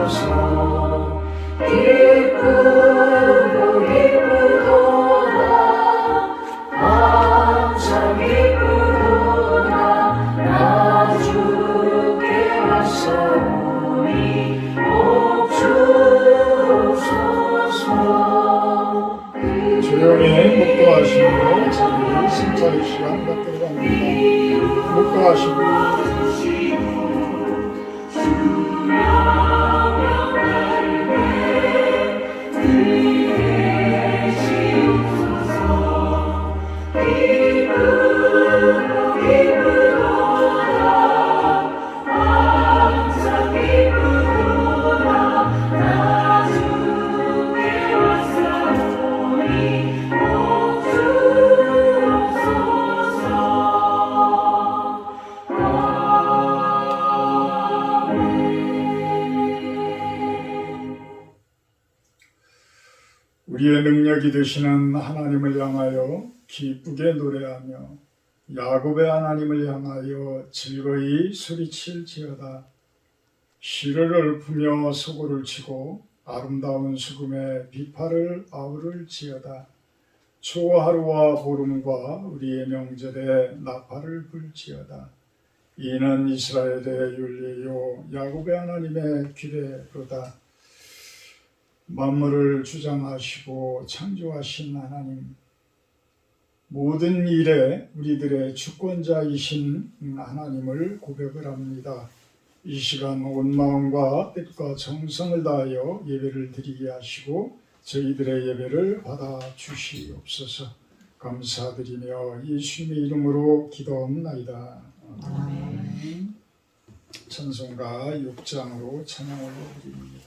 주셔서 기쁘고 기쁘도다 항상 기쁘도다 나 주께 왔사오니 복 주옵소서. 조용히 묵도하시고 자기 승차의 시간 갖도록 합니다. 묵도하시고 우리의 능력이 되시는 하나님을 향하여 기쁘게 노래하며 야곱의 하나님을 향하여 즐거이 소리칠지어다. 시를 읊으며 소고를 치고 아름다운 수금에 비파를 아우를지어다. 초하루와 보름과 우리의 명절에 나팔을 불지어다. 이는 이스라엘의 윤리요 야곱의 하나님의 규례로다. 만물을 주장하시고 창조하신 하나님, 모든 일에 우리들의 주권자이신 하나님을 고백을 합니다. 이 시간 온 마음과 뜻과 정성을 다하여 예배를 드리게 하시고 저희들의 예배를 받아 주시옵소서. 감사드리며 예수님의 이름으로 기도합나이다. 아멘. 찬송가 6장으로 찬양을 드립니다.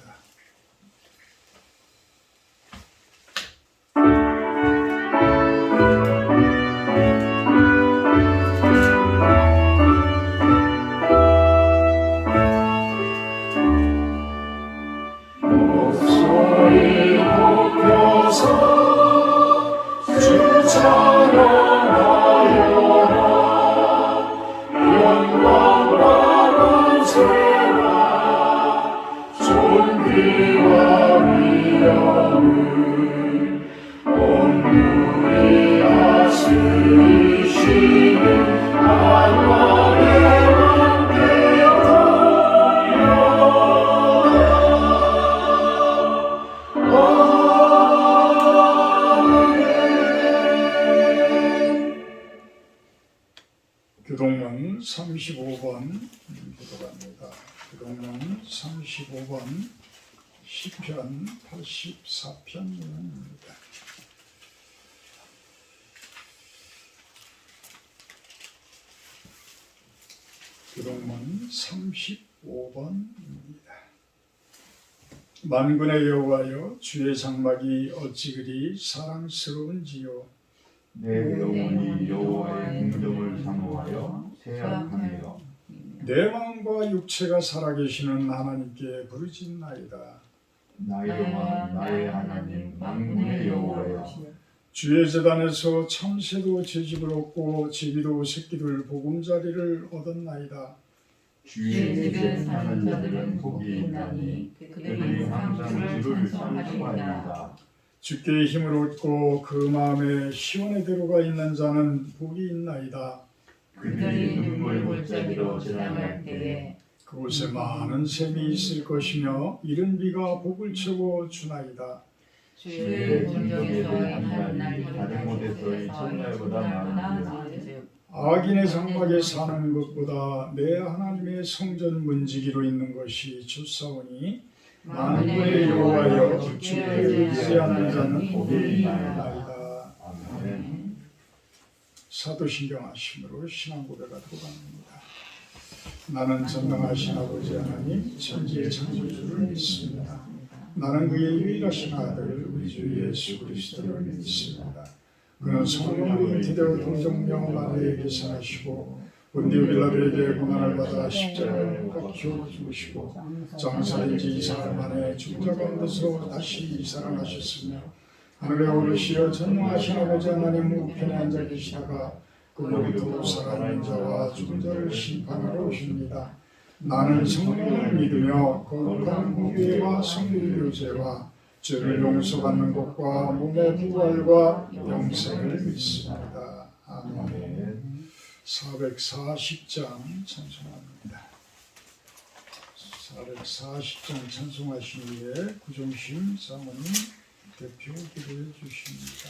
교동문 35번 기도갑니다. 교동문 35번 시편 84편입니다. 교동문 35번입니다. 만군의 여호와여, 주의 장막이 어찌 그리 사랑스러운지요. 내 영혼이 여호와의 공정을 사모하여 생각하며 내 마음과 육체가 살아계시는 하나님께 부르짖나이다. 나의 영혼 나의 하나님 만군의 여호와여, 주의 제단에서 참새도 제집을 얻고 제비도 새끼들 보금자리를 얻었나이다. 주의 집에 사는 자들은 복이 있나니 그들이 항상 주를 찬송하리이다. 주께 힘을 얻고 그 마음에 시온의 대로가 있는 자는 복이 있나이다. 그들이 눈물 골짜기로 지나갈 때에 그곳에 많은 샘이 있을 것이며 이른 비가 복을 채워 주나이다. 주의 진정에서 한 날이 다른 곳에서의 첫날보다 나은즉 악인의 장막에 사는 것보다 내 하나님의 성전 문지기로 있는 것이 좋사오니 만군의 여호와여, 주께 의지하는 자는 복이 있나이다. 아멘. 사도신경하심으로 신앙 고백하도록 합니다. 나는 전능하신 아버지 하나님 천지의 창조주를 믿습니다. 나는 그의 유일하신 아들 우리 주 예수 그리스도를 믿습니다. 그는 성령으로 잉태되어 동정녀 마리아에게 사시고 본디오 빌라도에게 고난을 받아 십자가에 못 박혀 죽으시고 장사된 지 2사흘 만에 죽은 자 가운데서 다시 살아나셨으며 하늘에 오르시어 전능하신 아버지 하나님 우편에 앉아 계시다가 그로부터 살아있는 자와 죽은 자를 심판하러 오십니다. 나는 성령을 믿으며 거룩한 공회와 성교제와 죄를 용서받는 것과 몸의 부활과 영생을 믿습니다. 아멘. 440장 찬송합니다. 440장 찬송하신 후에 구종신 사모님 대표 기도해 주십니다.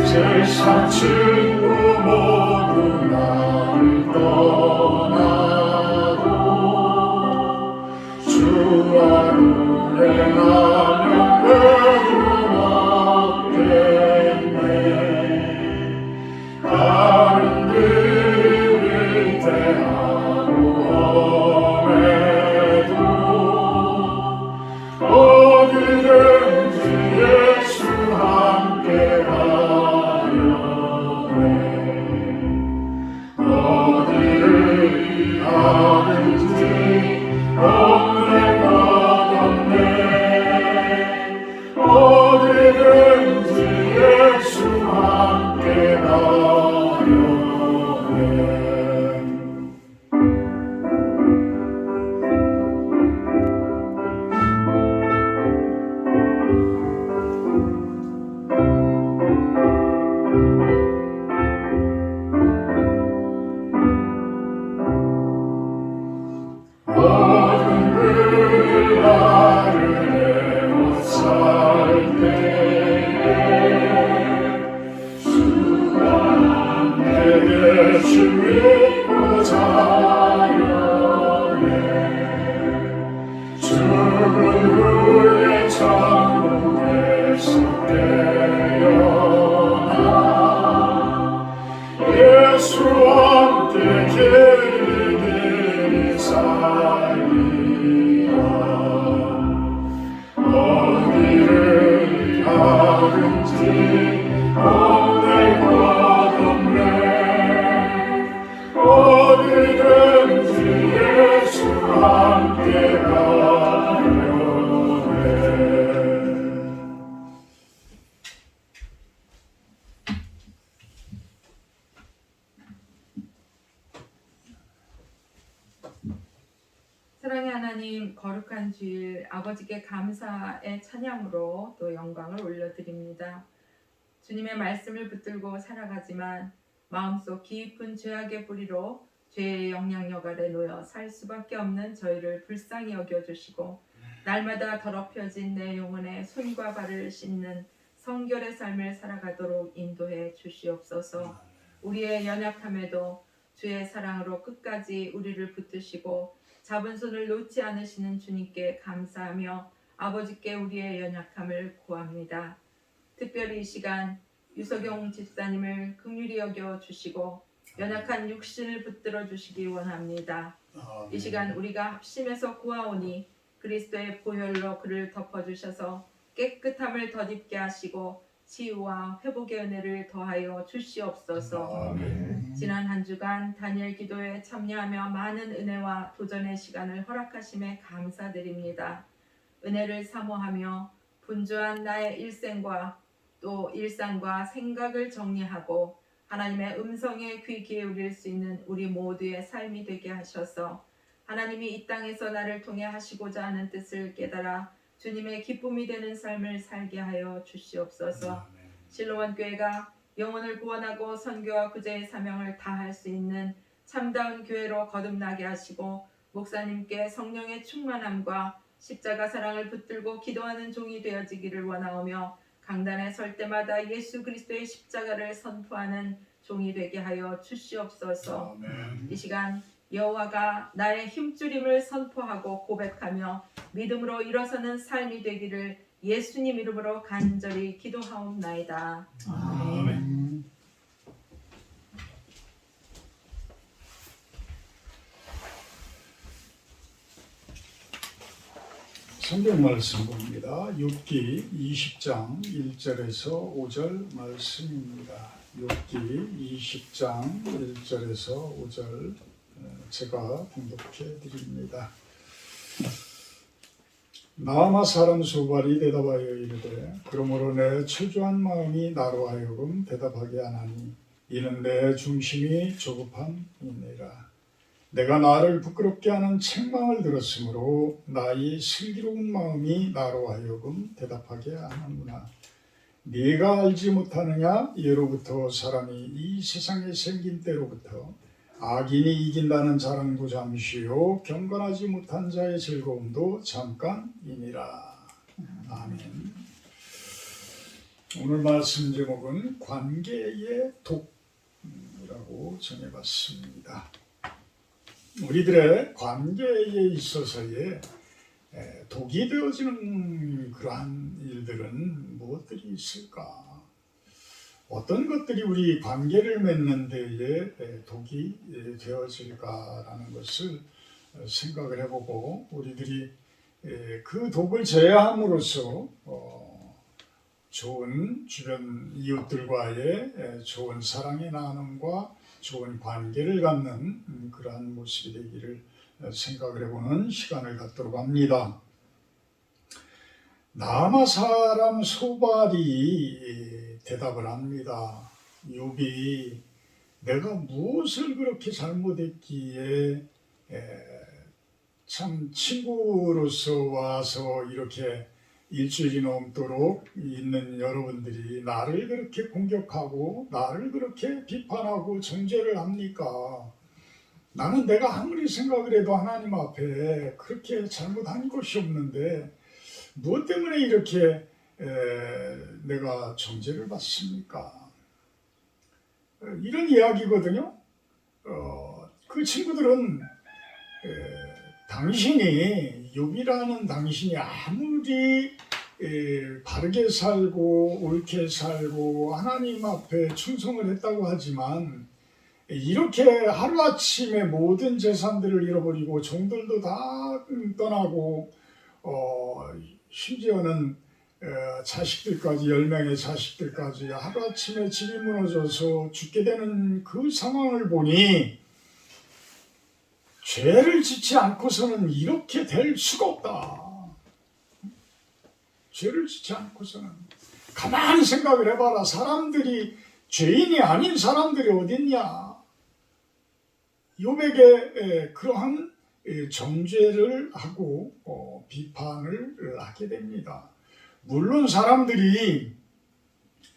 세상 친구 모두 나를 떠나도 주와 동행하며 외로움 없겠네. 다른 길을 위태하고 험해도 어디든지 예수 함께 사랑의 하나님, 거룩한 주일 아버지께 감사의 찬양으로 또 영광을 올려드립니다. 주님의 말씀을 붙들고 살아가지만 마음속 깊은 죄악의 뿌리로 죄의 영향력 아래 놓여 살 수밖에 없는 저희를 불쌍히 여겨주시고 날마다 더럽혀진 내 영혼의 손과 발을 씻는 성결의 삶을 살아가도록 인도해 주시옵소서. 우리의 연약함에도 주의 사랑으로 끝까지 우리를 붙드시고 잡은 손을 놓지 않으시는 주님께 감사하며 아버지께 우리의 연약함을 구합니다. 특별히 이 시간 유석용 집사님을 긍휼히 여겨 주시고 연약한 육신을 붙들어 주시기 원합니다. 이 시간 우리가 합심해서 구하오니 그리스도의 보혈로 그를 덮어주셔서 깨끗함을 덧입게 하시고 치유와 회복의 은혜를 더하여 주시옵소서. 지난 한 주간 다니엘 기도에 참여하며 많은 은혜와 도전의 시간을 허락하심에 감사드립니다. 은혜를 사모하며 분주한 나의 일생과 또 일상과 생각을 정리하고 하나님의 음성에 귀 기울일 수 있는 우리 모두의 삶이 되게 하셔서 하나님이 이 땅에서 나를 통해 하시고자 하는 뜻을 깨달아 주님의 기쁨이 되는 삶을 살게 하여 주시옵소서. 실로원 교회가 영혼을 구원하고 선교와 구제의 사명을 다할 수 있는 참다운 교회로 거듭나게 하시고 목사님께 성령의 충만함과 십자가 사랑을 붙들고 기도하는 종이 되어지기를 원하오며 강단에 설 때마다 예수 그리스도의 십자가를 선포하는 종이 되게 하여 주시옵소서. 아멘. 이 시간 여호와가 나의 힘줄임을 선포하고 고백하며 믿음으로 일어서는 삶이 되기를 예수님 이름으로 간절히 기도하옵나이다. 아멘. 성경 말씀 봅니다. 욥기 20장 1절에서 5절 말씀입니다. 욥기 20장 1절에서 5절 제가 봉독해 드립니다. 나아마 사람 소발이 대답하여 이르되 그러므로 내 초조한 마음이 나로 하여금 대답하게 하나니 이는 내 중심이 조급함이니라. 내가 나를 부끄럽게 하는 책망을 들었으므로 나의 슬기로운 마음이 나로 하여금 대답하게 하는구나. 네가 알지 못하느냐? 예로부터 사람이 이 세상에 생긴 때로부터 악인이 이긴다는 자랑도 잠시요 경건하지 못한 자의 즐거움도 잠깐이니라. 아멘. 오늘 말씀 제목은 관계의 독이라고 정해봤습니다. 우리들의 관계에 있어서의 독이 되어지는 그러한 일들은 무엇들이 있을까? 어떤 것들이 우리 관계를 맺는 데에 독이 되어질까라는 것을 생각을 해보고 우리들이 그 독을 제어함으로써 좋은 주변 이웃들과의 좋은 사랑의 나눔과 좋은 관계를 갖는 그러한 모습이 되기를 생각을 해보는 시간을 갖도록 합니다. 나아마 사람 소발이 대답을 합니다. 욥이 내가 무엇을 그렇게 잘못했기에 참 친구로서 와서 이렇게 일주일이 넘도록 있는 여러분들이 나를 그렇게 공격하고 나를 그렇게 비판하고 정죄를 합니까? 나는 내가 아무리 생각을 해도 하나님 앞에 그렇게 잘못한 것이 없는데 무엇 때문에 이렇게 내가 정죄를 받습니까? 이런 이야기거든요. 그 친구들은 당신이 욥이라는 당신이 아무리 바르게 살고 옳게 살고 하나님 앞에 충성을 했다고 하지만 이렇게 하루아침에 모든 재산들을 잃어버리고 종들도 다 떠나고 심지어는 자식들까지 10명의 자식들까지 하루아침에 집이 무너져서 죽게 되는 그 상황을 보니 죄를 짓지 않고서는 이렇게 될 수가 없다. 죄를 짓지 않고서는. 가만히 생각을 해봐라. 사람들이 죄인이 아닌 사람들이 어딨냐. 욥에게 그러한 정죄를 하고 비판을 하게 됩니다. 물론 사람들이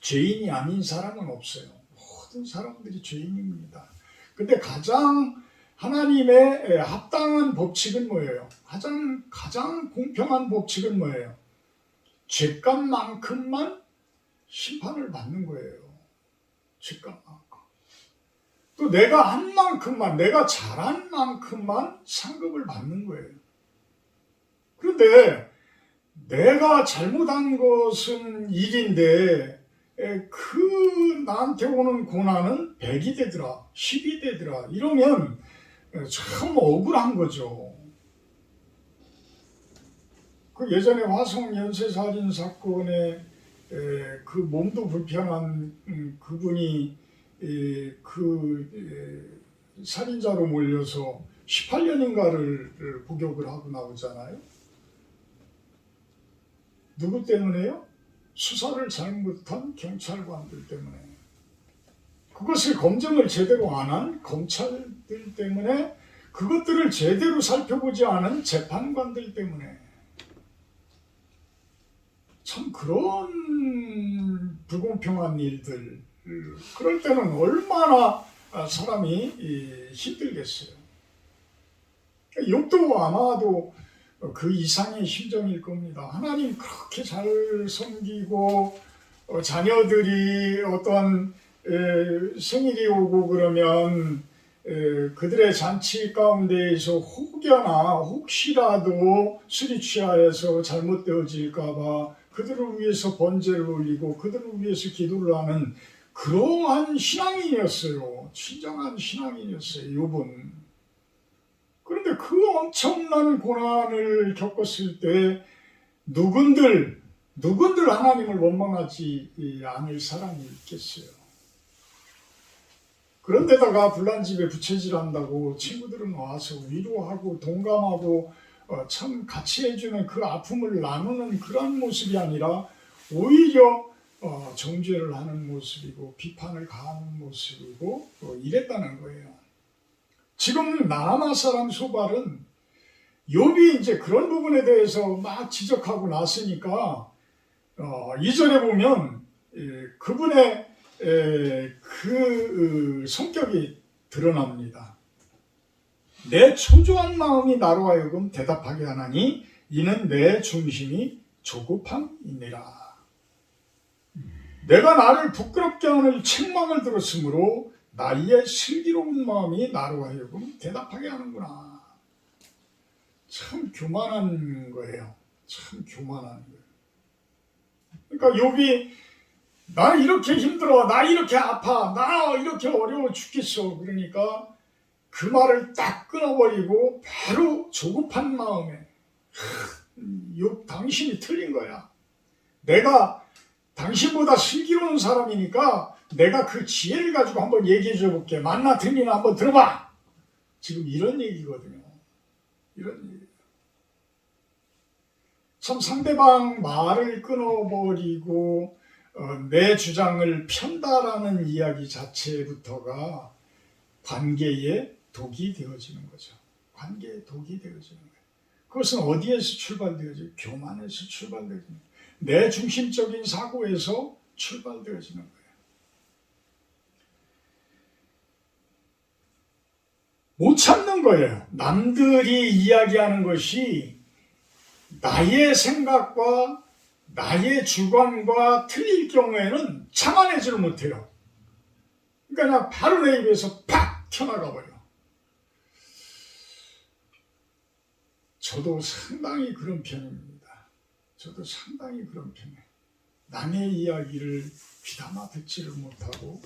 죄인이 아닌 사람은 없어요. 모든 사람들이 죄인입니다. 근데 가장 하나님의 합당한 법칙은 뭐예요? 가장 공평한 법칙은 뭐예요? 죄값만큼만 심판을 받는 거예요. 죄값만큼. 또 내가 한 만큼만, 내가 잘한 만큼만 상급을 받는 거예요. 그런데 내가 잘못한 것은 1인데 그 나한테 오는 고난은 100이 되더라, 10이 되더라. 이러면 참 억울한 거죠. 그 예전에 화성 연쇄살인 사건에 그 몸도 불편한 그분이 살인자로 몰려서 18년인가를 복역을 하고 나오잖아요. 누구 때문에요? 수사를 잘못한 경찰관들 때문에. 그것을 검증을 제대로 안 한 검찰들 때문에, 그것들을 제대로 살펴보지 않은 재판관들 때문에. 참 그런 불공평한 일들, 그럴 때는 얼마나 사람이 힘들겠어요. 욥도 아마도 그 이상의 심정일 겁니다. 하나님 그렇게 잘 섬기고 자녀들이 어떤 생일이 오고 그러면 그들의 잔치 가운데에서 혹시라도 술이 취하여서 잘못되어질까봐 그들을 위해서 번제를 올리고 그들을 위해서 기도를 하는 그러한 신앙인이었어요. 진정한 신앙인이었어요, 욥은. 그런데 그 엄청난 고난을 겪었을 때 누군들 하나님을 원망하지 않을 사람이 있겠어요. 그런데다가 불난 집에 부채질한다고 친구들은 와서 위로하고 동감하고 참 같이 해주는 그 아픔을 나누는 그런 모습이 아니라 오히려 정죄를 하는 모습이고 비판을 가하는 모습이고 이랬다는 거예요. 지금 나아마 사람 소발은 욥이 이제 그런 부분에 대해서 막 지적하고 났으니까 2절에 보면 그분의 그 성격이 드러납니다. 내 초조한 마음이 나로 하여금 대답하게 하나니 이는 내 중심이 조급함이니라. 내가 나를 부끄럽게 하는 책망을 들었으므로 나의 슬기로운 마음이 나로 하여금 대답하게 하는구나. 참 교만한 거예요. 참 교만한 거예요. 그러니까 욥이 나 이렇게 힘들어, 나 이렇게 아파, 나 이렇게 어려워 죽겠어. 그러니까 그 말을 딱 끊어버리고 바로 조급한 마음에 욥 당신이 틀린 거야. 내가 당신보다 슬기로운 사람이니까 내가 그 지혜를 가지고 한번 얘기해 줘 볼게. 만나 들리나 한번 들어봐. 지금 이런 얘기거든요. 이런 얘기. 참 상대방 말을 끊어버리고 내 주장을 편다라는 이야기 자체부터가 관계에 독이 되어지는 거죠. 관계에 독이 되어지는 거예요. 그것은 어디에서 출발되어져요? 교만에서 출발되어지는 거예요. 내 중심적인 사고에서 출발되어지는 거예요. 못 참는 거예요. 남들이 이야기하는 것이 나의 생각과 나의 주관과 틀릴 경우에는 참아내지를 못해요. 그러니까 그냥 바로 내 입에서 팍 튀어나가 버려. 저도 상당히 그런 편입니다. 저도 상당히 그런 편이에요. 남의 이야기를 귀담아 듣지를 못하고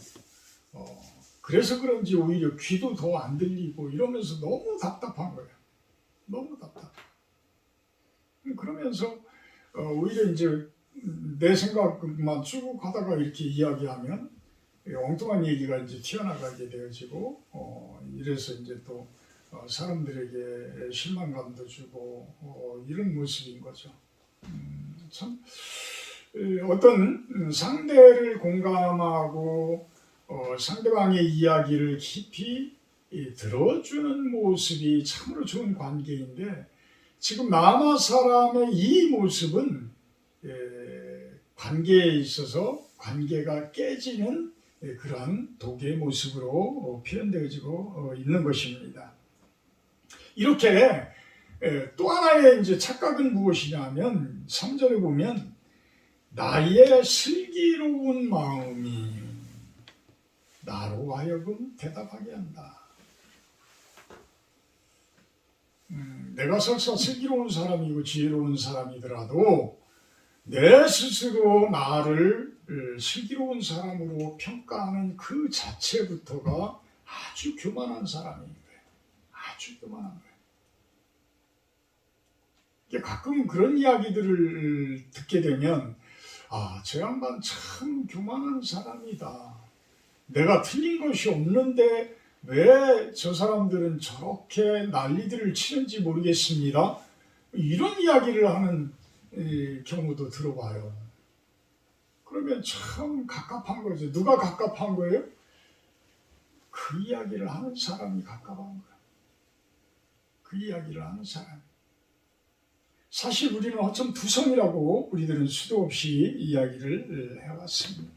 그래서 그런지 오히려 귀도 더 안 들리고 이러면서 너무 답답한 거예요. 너무 답답해. 그러면서 오히려 이제 내 생각만 쭉 하다가 이렇게 이야기하면 엉뚱한 얘기가 이제 튀어나가게 되어지고 이래서 이제 또 사람들에게 실망감도 주고 이런 모습인 거죠. 참 어떤 상대를 공감하고 상대방의 이야기를 깊이 들어주는 모습이 참으로 좋은 관계인데 지금 남아 사람의 이 모습은 관계에 있어서 관계가 깨지는 그러한 독의 모습으로 표현되어지고 있는 것입니다. 이렇게 또 하나의 이제 착각은 무엇이냐면 3절에 보면 나의 슬기로운 마음이 나로 하여금 대답하게 한다. 내가 설사 슬기로운 사람이고 지혜로운 사람이더라도 내 스스로 나를 슬기로운 사람으로 평가하는 그 자체부터가 아주 교만한 사람인 거예요. 아주 교만한 거예요. 가끔 그런 이야기들을 듣게 되면 저 양반 참 교만한 사람이다. 내가 틀린 것이 없는데 왜 저 사람들은 저렇게 난리들을 치는지 모르겠습니다. 이런 이야기를 하는 경우도 들어봐요. 그러면 참 갑갑한 거죠. 누가 갑갑한 거예요? 그 이야기를 하는 사람이 갑갑한 거예요. 그 이야기를 하는 사람. 사실 우리는 어쩜 두성이라고 우리들은 수도 없이 이야기를 해왔습니다.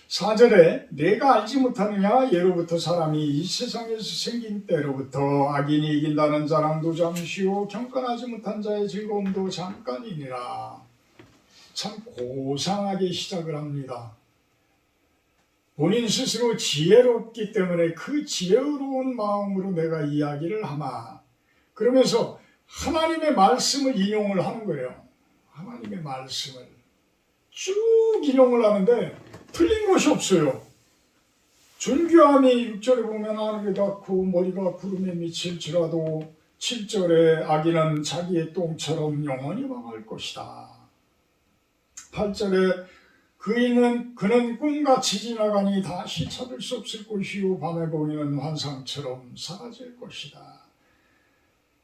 4절에 내가 알지 못하느냐 예로부터 사람이 이 세상에서 생긴 때로부터 악인이 이긴다는 자랑도 잠시요 경건하지 못한 자의 즐거움도 잠깐이니라. 참 고상하게 시작을 합니다. 본인 스스로 지혜롭기 때문에 그 지혜로운 마음으로 내가 이야기를 하마. 그러면서 하나님의 말씀을 인용을 하는 거예요. 하나님의 말씀을 쭉 인용을 하는데 틀린 것이 없어요. 존귀함이 6절에 보면 하늘에 닿고 머리가 구름에 미칠지라도 7절에 악인은 자기의 똥처럼 영원히 망할 것이다. 8절에 그는 꿈같이 지나가니 다시 찾을 수 없을 것이요 밤에 보이는 환상처럼 사라질 것이다.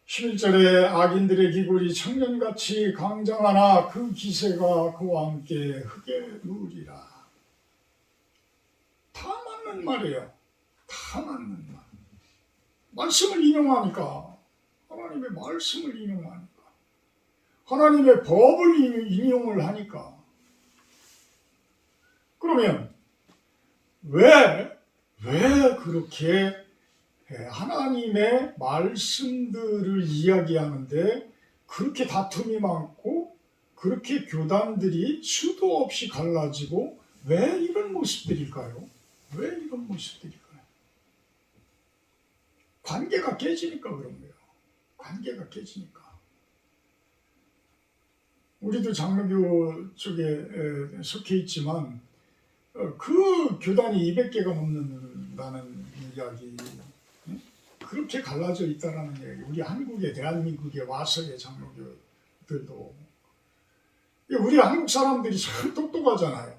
11절에 악인들의 기굴이 청년같이 강장하나 그 기세가 그와 함께 흙에 누리라. 다 맞는 말이에요. 다 맞는 말. 말씀을 인용하니까, 하나님의 말씀을 인용하니까, 하나님의 법을 인용을 하니까. 그러면 왜 그렇게 하나님의 말씀들을 이야기하는데 그렇게 다툼이 많고 그렇게 교단들이 수도 없이 갈라지고 왜 이런 모습들일까요? 왜 이런 모습들일까요? 관계가 깨지니까 그런 거예요. 관계가 깨지니까. 우리도 장로교 쪽에 속해 있지만 그 교단이 200개가 넘는다는 이야기, 그렇게 갈라져 있다라는 이야기. 우리 한국에, 대한민국에 와서의 장로교들도, 우리 한국 사람들이 참 똑똑하잖아요.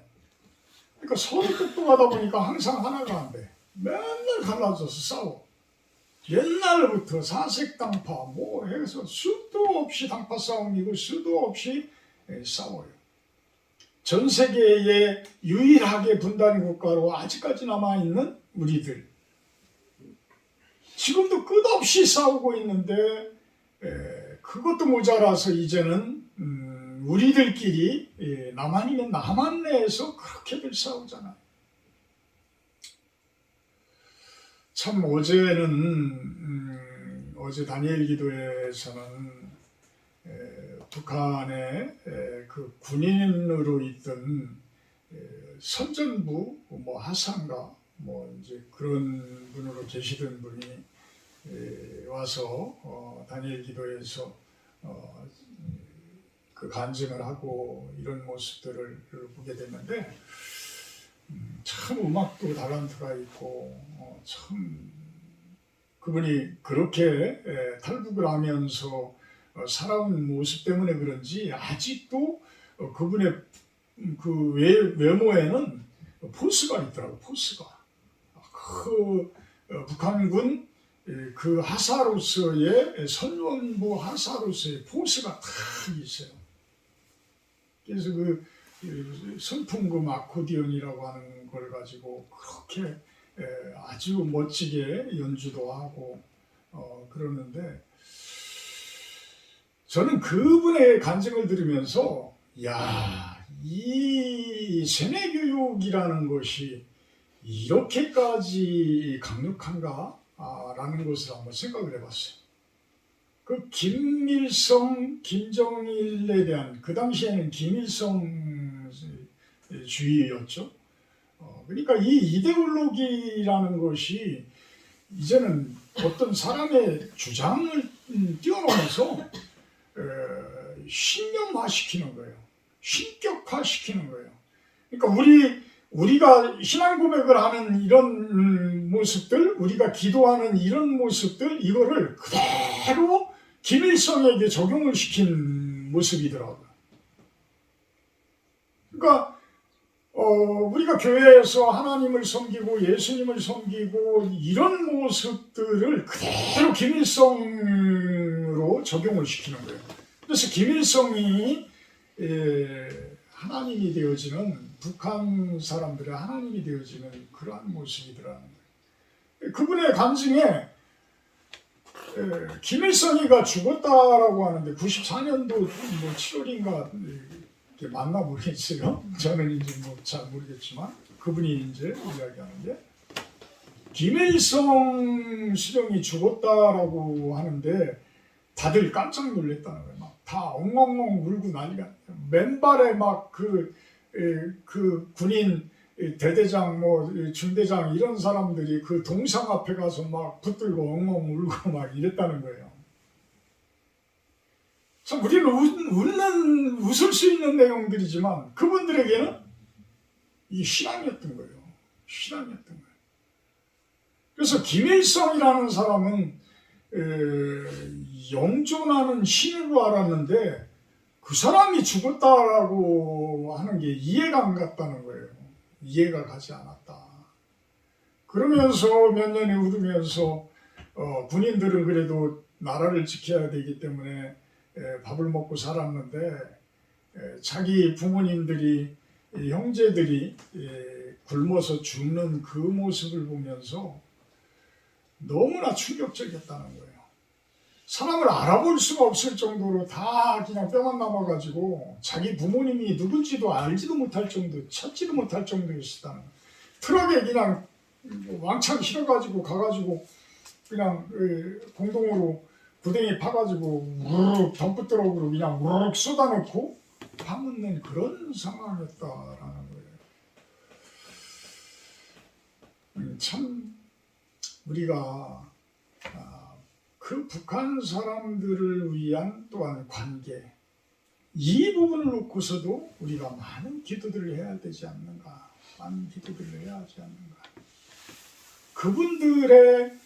그러니까 서로 똑똑하다 보니까 항상 하나가 안 돼. 맨날 갈라져서 싸워. 옛날부터 사색당파 뭐 해서 수도 없이 당파 싸움이고 수도 없이 싸워요. 전 세계에 유일하게 분단 국가로 아직까지 남아있는 우리들. 지금도 끝없이 싸우고 있는데 그것도 모자라서 이제는 우리들끼리 남한이면 남한 내에서 그렇게들 싸우잖아요. 참 어제 다니엘 기도에서는 북한의 그 군인으로 있던 선전부 뭐 하상가 뭐 이제 그런 분으로 계시던 분이 와서 다니엘 기도에서 그 간증을 하고 이런 모습들을 보게 됐는데 참 음악도 달란트가 있고 참 그분이 그렇게 탈북을 하면서 살아온 모습 때문에 그런지 아직도 그분의 그 외모에는 포스가 있더라고. 포스가 그 북한군 그 하사로서의 선원부 하사로서의 포스가 다 있어요. 그래서 그 선풍금 아코디언이라고 하는 걸 가지고 그렇게 아주 멋지게 연주도 하고 그러는데 저는 그분의 간증을 들으면서 이 세뇌교육이라는 것이 이렇게까지 강력한가? 라는 것을 한번 생각을 해봤어요. 그 김일성, 김정일에 대한 그 당시에는 김일성주의였죠. 그러니까 이 이데올로기라는 것이 이제는 어떤 사람의 주장을 뛰어넘어서 신념화시키는 거예요. 신격화시키는 거예요. 그러니까 우리가 신앙 고백을 하는 이런 모습들, 우리가 기도하는 이런 모습들, 이거를 그대로 김일성에게 적용을 시킨 모습이더라고요. 그러니까 우리가 교회에서 하나님을 섬기고 예수님을 섬기고 이런 모습들을 그대로 김일성으로 적용을 시키는 거예요. 그래서 김일성이 하나님이 되어지는, 북한 사람들의 하나님이 되어지는 그러한 모습이더라는 거예요. 그분의 간증에 김일성이가 죽었다라고 하는데 94년도 뭐 7월인가 이렇게 맞나 모르겠어요. 저는 이제 뭐 잘 모르겠지만 그분이 이제 이야기하는데 김일성 수령이 죽었다라고 하는데 다들 깜짝 놀랐다는 거예요. 막 다 엉엉엉 울고 난리가. 맨발에 막 그 군인 대대장 뭐 중대장 이런 사람들이 그 동상 앞에 가서 막 붙들고 엉엉 울고 막 이랬다는 거예요. 참 우리는 웃을 수 있는 내용들이지만 그분들에게는 이 신앙이었던 거예요. 신앙이었던 거예요. 그래서 김일성이라는 사람은 영존하는 신으로 알았는데 그 사람이 죽었다라고 하는 게 이해가 안 갔다는 거예요. 이해가 가지 않았다. 그러면서 몇 년이 흐르면서 군인들은 그래도 나라를 지켜야 되기 때문에 밥을 먹고 살았는데 자기 부모님들이 형제들이 굶어서 죽는 그 모습을 보면서 너무나 충격적이었다는 거예요. 사람을 알아볼 수가 없을 정도로 다 그냥 뼈만 남아가지고 자기 부모님이 누군지도 알지도 못할 정도, 찾지도 못할 정도였다는 거예요. 트럭에 그냥 왕창 실어가지고 가가지고 그냥 공동으로 구덩이 파가지고 우르륵 덤프트럭으로 그냥 우르륵 쏟아놓고 파묻는 그런 상황이었다라는 거예요. 참 우리가 그 북한 사람들을 위한 또한 관계 이 부분을 놓고서도 우리가 많은 기도들을 해야 되지 않는가, 많은 기도들을 해야 하지 않는가. 그분들의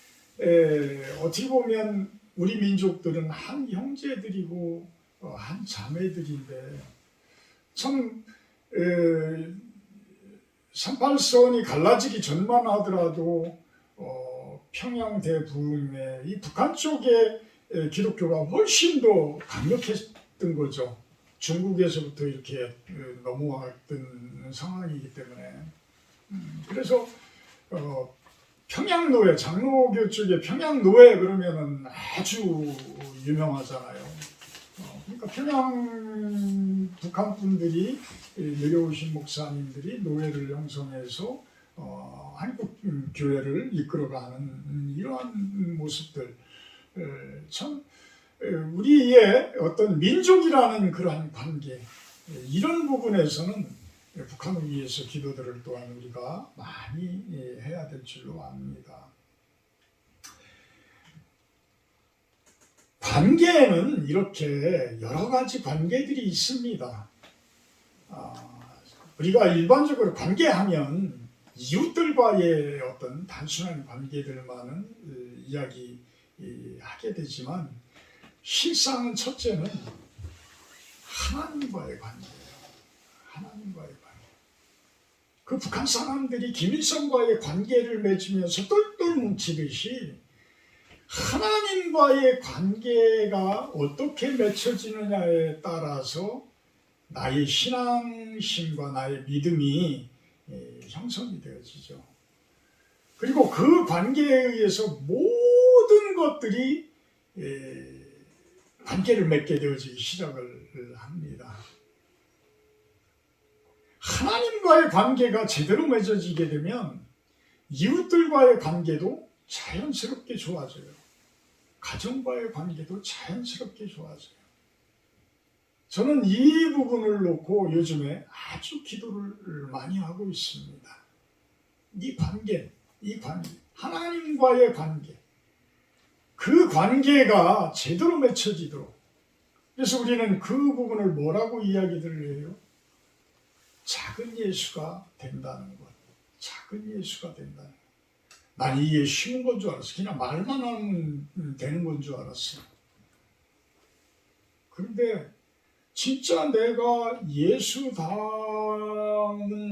어떻게 보면 우리 민족들은 한 형제들이고 한 자매들인데 참 38선이 갈라지기 전만 하더라도 평양 대부흥에 이 북한 쪽에 기독교가 훨씬 더 강력했던 거죠. 중국에서부터 이렇게 넘어왔던 상황이기 때문에 그래서 평양노회, 장로교 쪽에 평양노회 그러면은 아주 유명하잖아요. 그러니까 평양 북한 분들이 내려오신 목사님들이 노회를 형성해서 한국 교회를 이끌어가는 이러한 모습들 참 우리의 어떤 민족이라는 그러한 관계 이런 부분에서는 북한을 위해서 기도들을 또한 우리가 많이 해야 될 줄로 압니다. 관계에는 이렇게 여러 가지 관계들이 있습니다. 우리가 일반적으로 관계하면 이웃들과의 어떤 단순한 관계들만은 이야기하게 되지만 실상은 첫째는 하나님과의 관계예요. 하나님과의 관계. 그 북한 사람들이 김일성과의 관계를 맺으면서 똘똘 뭉치듯이 하나님과의 관계가 어떻게 맺혀지느냐에 따라서 나의 신앙심과 나의 믿음이 형성이 되어지죠. 그리고 그 관계에 의해서 모든 것들이 관계를 맺게 되어지기 시작을 합니다. 하나님과의 관계가 제대로 맺어지게 되면 이웃들과의 관계도 자연스럽게 좋아져요. 가정과의 관계도 자연스럽게 좋아져요. 저는 이 부분을 놓고 요즘에 아주 기도를 많이 하고 있습니다. 이 관계, 하나님과의 관계, 그 관계가 제대로 맺혀지도록. 그래서 우리는 그 부분을 뭐라고 이야기를 해요? 작은 예수가 된다는 것. 작은 예수가 된다는 것. 난 이게 쉬운 건 줄 알았어. 그냥 말만 하면 되는 건 줄 알았어. 그런데 진짜 내가 예수다운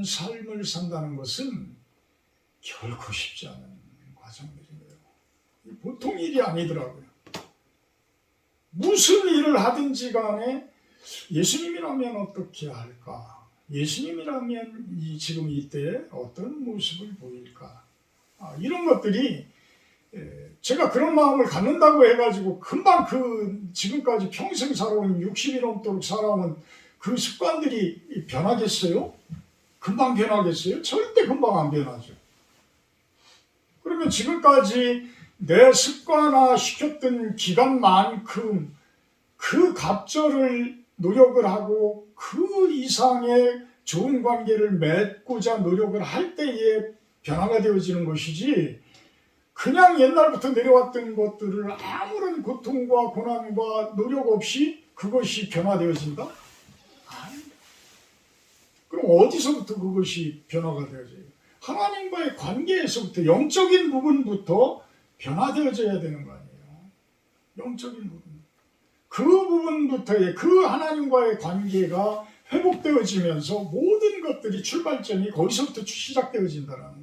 삶을 산다는 것은 결코 쉽지 않은 과정들이에요. 보통 일이 아니더라고요. 무슨 일을 하든지 간에 예수님이라면 어떻게 할까? 예수님이라면 지금 이때에 어떤 모습을 보일까? 이런 것들이 제가 그런 마음을 갖는다고 해가지고 금방 지금까지 평생 살아온 60이 넘도록 살아온 그 습관들이 변하겠어요? 금방 변하겠어요? 절대 금방 안 변하죠. 그러면 지금까지 내 습관화 시켰던 기간만큼 그 갑절을 노력을 하고 그 이상의 좋은 관계를 맺고자 노력을 할 때에 변화가 되어지는 것이지, 그냥 옛날부터 내려왔던 것들을 아무런 고통과 고난과 노력 없이 그것이 변화되어진다? 아닙니다. 그럼 어디서부터 그것이 변화가 되어져요? 하나님과의 관계에서부터, 영적인 부분부터 변화되어져야 되는 거 아니에요. 영적인 부분. 그 부분부터의 그 하나님과의 관계가 회복되어지면서 모든 것들이 출발점이 거기서부터 시작되어진다는 거예요.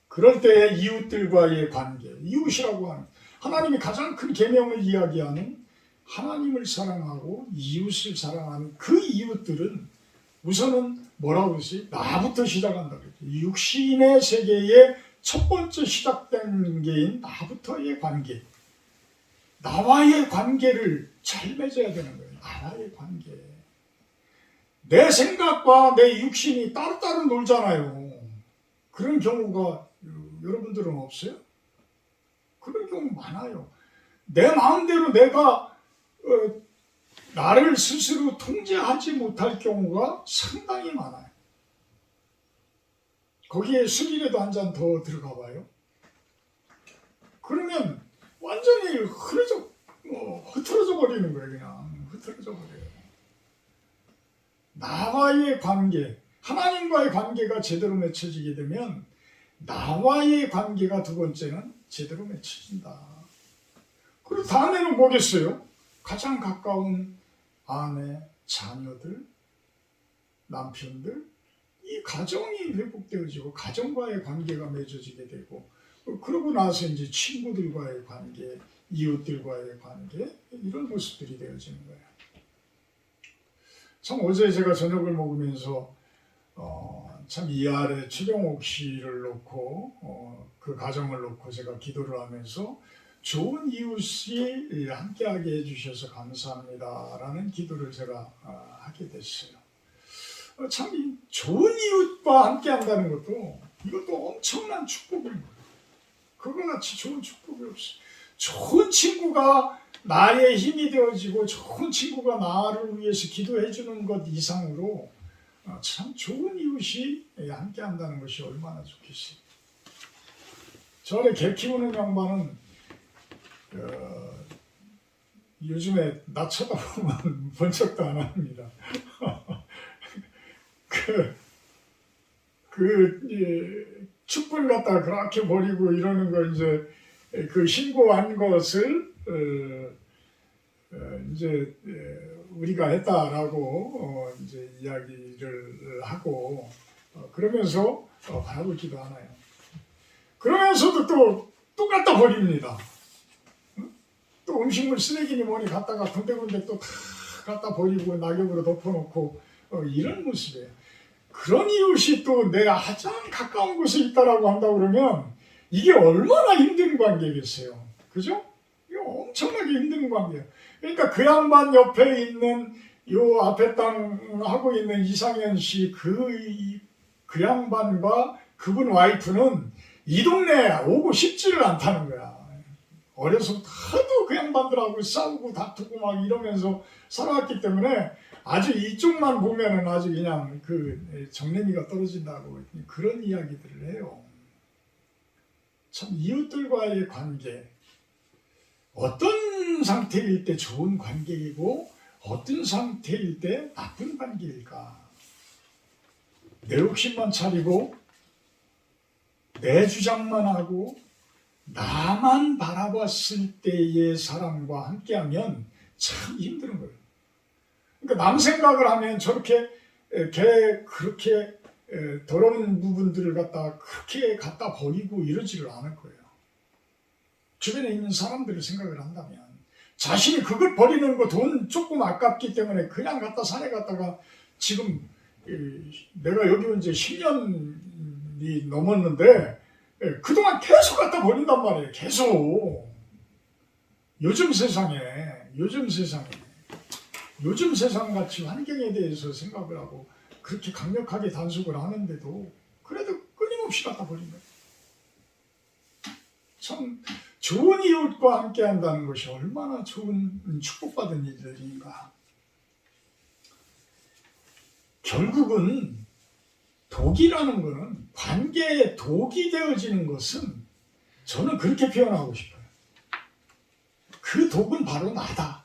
그럴 때 이웃들과의 관계, 이웃이라고 하는, 하나님이 가장 큰 계명을 이야기하는 하나님을 사랑하고 이웃을 사랑하는 그 이웃들은 우선은 뭐라고 했어요? 나부터 시작한다 그랬죠. 육신의 세계의 첫 번째 시작된 게인 나부터의 관계. 나와의 관계를 잘 맺어야 되는 거예요. 나와의 관계. 내 생각과 내 육신이 따로따로 놀잖아요. 그런 경우가 여러분들은 없어요? 그런 경우 많아요. 내 마음대로 내가 나를 스스로 통제하지 못할 경우가 상당히 많아요. 거기에 술이라도 한 잔 더 들어가 봐요. 그러면 완전히 흐트러져 버리는 거예요. 그냥 흐트러져 버려요. 나와의 관계, 하나님과의 관계가 제대로 맺혀지게 되면 나와의 관계가 두 번째는 제대로 맺혀진다. 그리고 다음에는 뭐겠어요? 가장 가까운 아내, 자녀들, 남편들, 이 가정이 회복되어지고 가정과의 관계가 맺어지게 되고, 그러고 나서 이제 친구들과의 관계, 이웃들과의 관계, 이런 모습들이 되어지는 거예요. 참 어제 제가 저녁을 먹으면서 참 이 아래 최경옥 씨를 놓고 그 가정을 놓고 제가 기도를 하면서 좋은 이웃이 함께하게 해주셔서 감사합니다라는 기도를 제가 하게 됐어요. 참 이 좋은 이웃과 함께한다는 것도 이것도 엄청난 축복입니다. 그거 같이 좋은 축복이 없어요. 좋은 친구가 나의 힘이 되어지고 좋은 친구가 나를 위해서 기도해 주는 것 이상으로 참 좋은 이웃이 함께 한다는 것이 얼마나 좋겠어요. 저를 개 키우는 양반은 요즘에 나 쳐다보면 번쩍도 안 합니다. 촛불 갖다가 그렇게 버리고 이러는 거 이제 그 신고한 것을 이제 우리가 했다라고 이제 이야기를 하고 그러면서 바라보기도 하나요. 그러면서도 또 갖다 버립니다. 또 음식물 쓰레기니 뭐니 갖다가 군데군데 또 다 갖다 버리고 낙엽으로 덮어놓고 이런 모습이에요. 그런 이웃이 또 내가 가장 가까운 곳에 있다라고 한다 그러면 이게 얼마나 힘든 관계겠어요. 그죠? 이거 엄청나게 힘든 관계예요. 그러니까 그 양반 옆에 있는 요 앞에 땅 하고 있는 이상현 씨 그 양반과 그분 와이프는 이 동네에 오고 싶지를 않다는 거야. 어려서 하도 그 양반들하고 싸우고 다투고 막 이러면서 살아왔기 때문에 아주 이쪽만 보면은 아주 그냥 그 정내미가 떨어진다고 그런 이야기들을 해요. 참 이웃들과의 관계, 어떤 상태일 때 좋은 관계이고 어떤 상태일 때 나쁜 관계일까? 내 욕심만 차리고 내 주장만 하고 나만 바라봤을 때의 사람과 함께하면 참 힘든 거예요. 그러니까 남 생각을 하면 저렇게 그렇게 더러운 부분들을 그렇게 갖다 버리고 이러지를 않을 거예요. 주변에 있는 사람들을 생각을 한다면 자신이 그걸 버리는 거 돈 조금 아깝기 때문에 그냥 갖다 산에 갔다가 지금 내가 여기 온 지 10년이 넘었는데 그동안 계속 갖다 버린단 말이에요. 계속. 요즘 세상 같이 환경에 대해서 생각을 하고 그렇게 강력하게 단속을 하는데도 그래도 끊임없이 갖다 버린 거예요. 참 좋은 이웃과 함께 한다는 것이 얼마나 좋은 축복받은 일들인가. 결국은 독이라는 것은, 관계에 독이 되어지는 것은 저는 그렇게 표현하고 싶어요. 그 독은 바로 나다.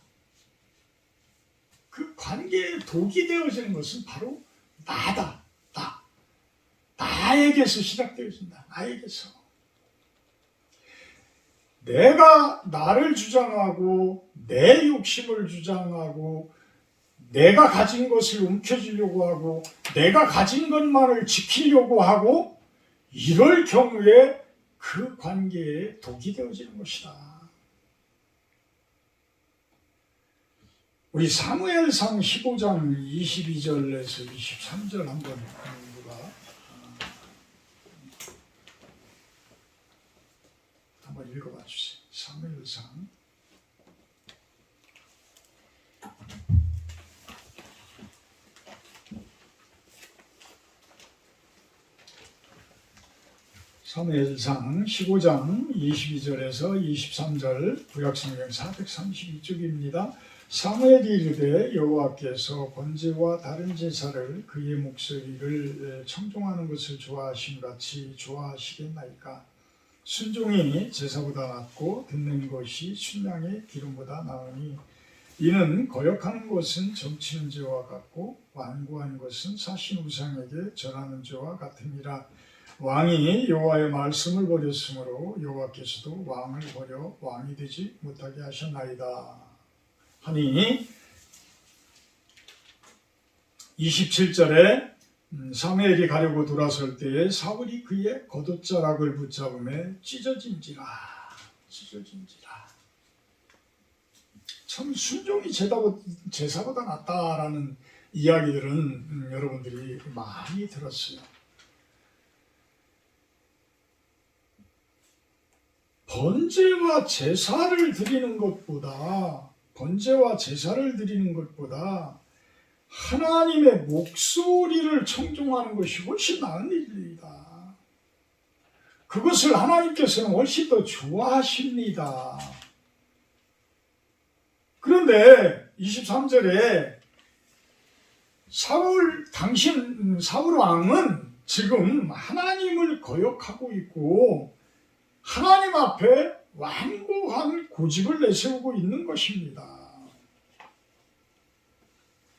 그 관계에 독이 되어지는 것은 바로 나다. 나에게서 시작되어진다. 나에게서. 내가 나를 주장하고 내 욕심을 주장하고 내가 가진 것을 움켜쥐려고 하고 내가 가진 것만을 지키려고 하고 이럴 경우에 그 관계에 독이 되어지는 것이다. 우리 사무엘상 15장 22절에서 23절 한번 누가 한번 읽어봐 주세요. 사무엘상 15장 22절에서 23절 구약성경 432쪽입니다. 사무엘이 이르되 여호와께서 번제와 다른 제사를 그의 목소리를 청종하는 것을 좋아하심 같이 좋아하시겠나이까. 순종이 제사보다 낫고 듣는 것이 순양의 기름보다 나으니 이는 거역하는 것은 점치는 죄와 같고 완고한 것은 사신 우상에게 절하는 죄와 같음이라. 왕이 여호와의 말씀을 버렸으므로 여호와께서도 왕을 버려 왕이 되지 못하게 하셨나이다 하니 27절에 사무엘이 가려고 돌아설 때에 사울이 그의 겉옷자락을 붙잡음에 찢어진지라. 참 순종이 제사보다 낫다라는 이야기들은 여러분들이 많이 들었어요. 번제와 제사를 드리는 것보다 하나님의 목소리를 청종하는 것이 훨씬 나은 일이다. 그것을 하나님께서는 훨씬 더 좋아하십니다. 그런데 23절에 사울 왕은 지금 하나님을 거역하고 있고 하나님 앞에 완고한 고집을 내세우고 있는 것입니다.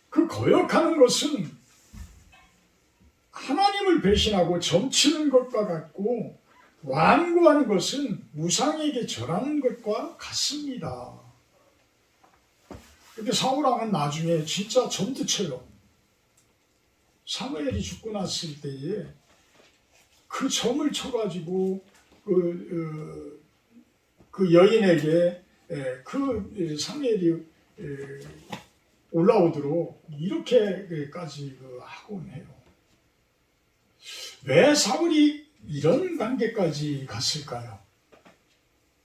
그 거역하는 것은 하나님을 배신하고 점치는 것과 같고 완고한 것은 우상에게 절하는 것과 같습니다. 그런데 사울 왕은 나중에 진짜 점도쳐요. 사무엘이 죽고 났을 때에 그 점을 쳐가지고 그 여인에게 그 사무엘이 올라오도록 이렇게까지 하곤 해요. 왜 사울이 이런 관계까지 갔을까요?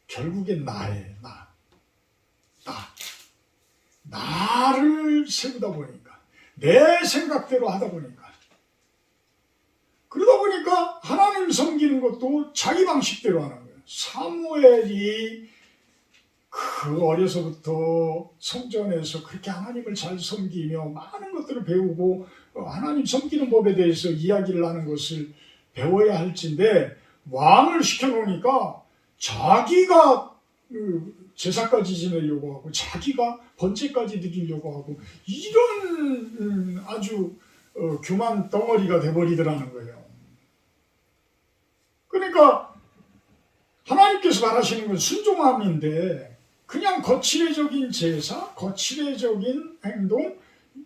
결국엔 나를 세우다 보니까, 내 생각대로 하다 보니까, 그러다 보니까 하나님 섬기는 것도 자기 방식대로 하는 거예요. 사무엘이 그 어려서부터 성전에서 그렇게 하나님을 잘 섬기며 많은 것들을 배우고 하나님 섬기는 법에 대해서 이야기를 하는 것을 배워야 할진데 왕을 시켜놓으니까 자기가 제사까지 지내려고 하고 자기가 번제까지 드리려고 하고 이런 아주 교만 덩어리가 돼버리더라는 거예요. 그러니까 하나님께서 바라시는 건 순종함인데 그냥 거칠애적인 제사, 거칠애적인 행동,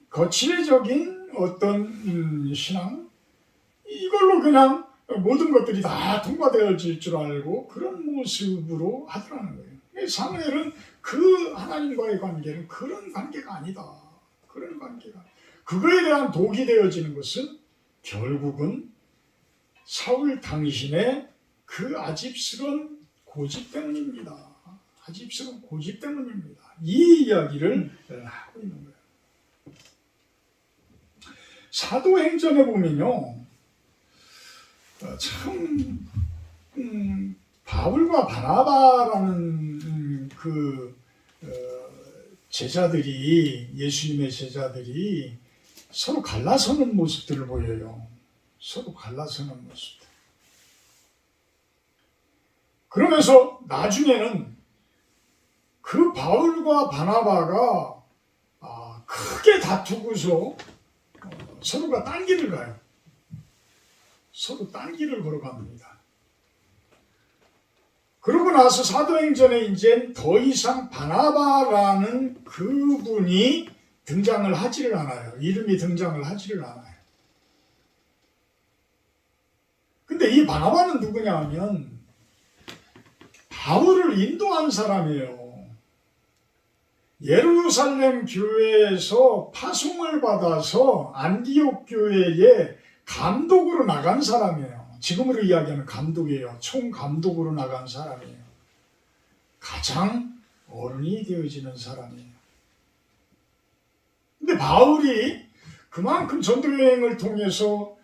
거칠애적인 어떤 신앙 이걸로 그냥 모든 것들이 다 통과되어질 줄 알고 그런 모습으로 하더라는 거예요. 사무엘은 그 하나님과의 관계는 그런 관계가 아니다. 그런 관계가. 그거에 대한 독이 되어지는 것은 결국은 사울 당신의 그 아집스러운 고집 때문입니다. 아집스러운 고집 때문입니다. 이 이야기를 하고 있는 거예요. 사도행전에 보면요, 참 바울과 바나바라는 제자들이, 예수님의 제자들이 서로 갈라서는 모습들을 보여요. 서로 갈라서는 모습들. 그러면서 나중에는 그 바울과 바나바가 크게 다투고서 서로가 딴 길을 가요. 서로 딴 길을 걸어갑니다. 그러고 나서 사도행전에 이제 더 이상 바나바라는 그분이 등장을 하지를 않아요. 이름이 등장을 하지를 않아요. 근데 이 바나바는 누구냐 하면 바울을 인도한 사람이에요. 예루살렘 교회에서 파송을 받아서 안디옥 교회에 감독으로 나간 사람이에요. 지금으로 이야기하면 감독이에요. 총감독으로 나간 사람이에요. 가장 어른이 되어지는 사람이에요. 근데 바울이 그만큼 전도여행을 통해서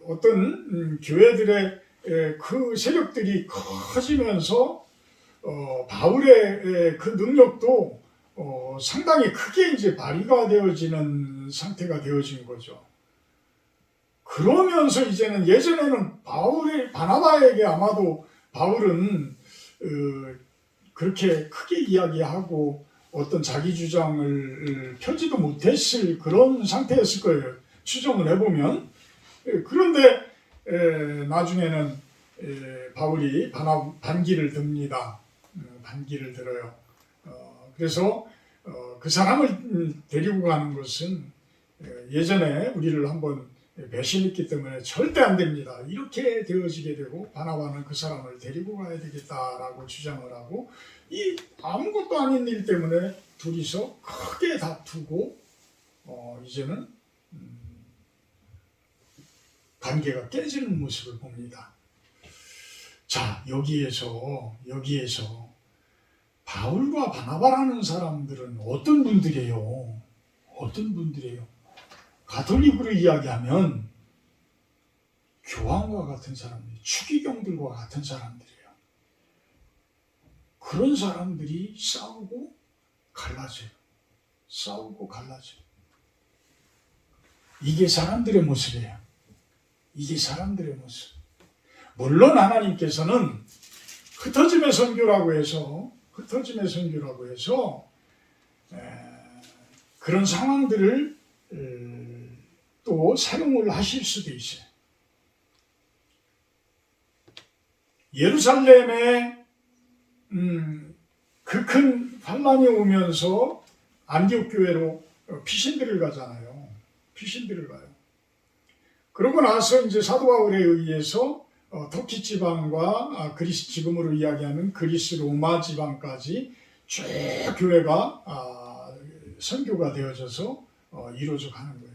어떤 교회들의 그 세력들이 커지면서 바울의 그 능력도 상당히 크게 이제 발휘가 되어지는 상태가 되어진 거죠. 그러면서 이제는 예전에는 바나바에게 아마도 바울은 그렇게 크게 이야기하고 어떤 자기 주장을 펴지도 못했을 그런 상태였을 거예요. 추정을 해보면. 그런데 나중에는 바울이 반기를 듭니다. 반기를 들어요. 그래서 그 사람을 데리고 가는 것은 예전에 우리를 한번 배신했기 때문에 절대 안 됩니다. 이렇게 되어지게 되고 바나바는 그 사람을 데리고 가야 되겠다라고 주장을 하고 이 아무것도 아닌 일 때문에 둘이서 크게 다투고 이제는 관계가 깨지는 모습을 봅니다. 자, 여기에서 바울과 바나바라는 사람들은 어떤 분들이에요? 어떤 분들이에요? 가톨릭으로 이야기하면 교황과 같은 사람들, 추기경들과 같은 사람들이에요. 그런 사람들이 싸우고 갈라져요. 싸우고 갈라져요. 이게 사람들의 모습이에요. 이게 사람들의 모습. 물론 하나님께서는 흩어짐의 선교라고 해서 그런 상황들을 또 사용을 하실 수도 있어요. 예루살렘에 그 큰 환란이 오면서 안디옥 교회로 피신들을 가잖아요. 피신들을 가요. 그러고 나서 이제 사도 바울에 의해서 터키 지방과 지금으로 이야기하는 그리스 로마 지방까지 쭉 교회가 선교가 되어져서 이루어져 가는 거예요.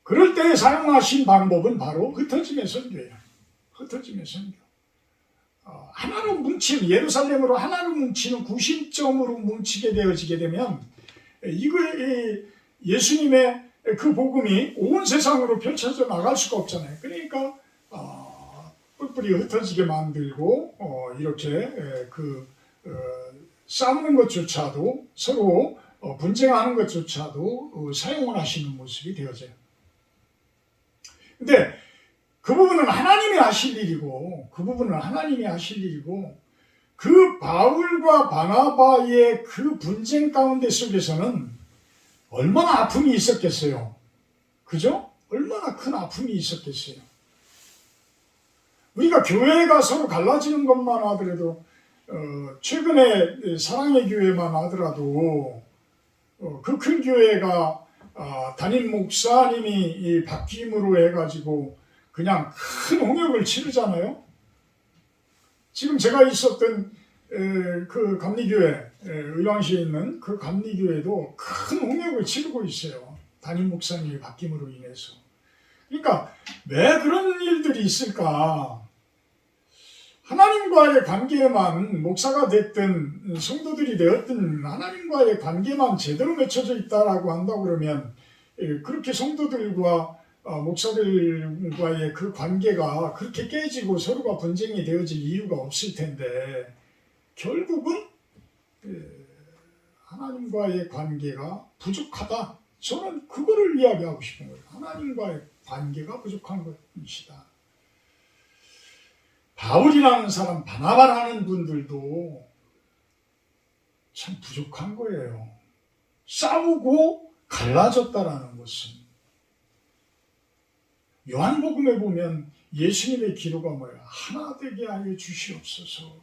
그럴 때 사용하신 방법은 바로 흩어짐의 선교예요. 흩어짐의 선교. 하나로 뭉치는, 예루살렘으로 하나로 뭉치는 구심점으로 뭉치게 되어지게 되면 예수님의 그 복음이 온 세상으로 펼쳐져 나갈 수가 없잖아요. 그러니까 뿔뿔이 흩어지게 만들고 이렇게 싸우는 것조차도 서로 분쟁하는 것조차도 사용을 하시는 모습이 되어져요. 근데 그 부분은 하나님이 하실 일이고 그 바울과 바나바의 그 분쟁 가운데 속에서는 얼마나 아픔이 있었겠어요. 그죠? 얼마나 큰 아픔이 있었겠어요. 우리가 교회가 서로 갈라지는 것만 하더라도 최근에 사랑의 교회만 하더라도 그 큰 교회가 담임 목사님이 바뀜으로 해가지고 그냥 큰 홍역을 치르잖아요. 지금 제가 있었던 그 감리교회, 의왕시에 있는 그 감리교회도 큰 홍역을 치르고 있어요. 담임 목사님이 바뀜으로 인해서. 그러니까 왜 그런 일들이 성도들이 있을까? 하나님과의 관계만, 목사가 됐든 성도들이 되었든 하나님과의 관계만 제대로 맺혀져 있다라고 한다고 그러면 그렇게 성도들과 목사들과의 그 관계가 그렇게 깨지고 서로가 분쟁이 되어질 이유가 없을 텐데, 결국은 하나님과의 관계가 부족하다. 저는 그거를 이야기하고 싶은 거예요. 하나님과의 관계가 부족한 것이다. 바울이라는 사람, 바나바라는 분들도 참 부족한 거예요. 싸우고 갈라졌다라는 것은. 요한복음에 보면 예수님의 기도가 뭐예요? 하나 되게 하여 주시옵소서.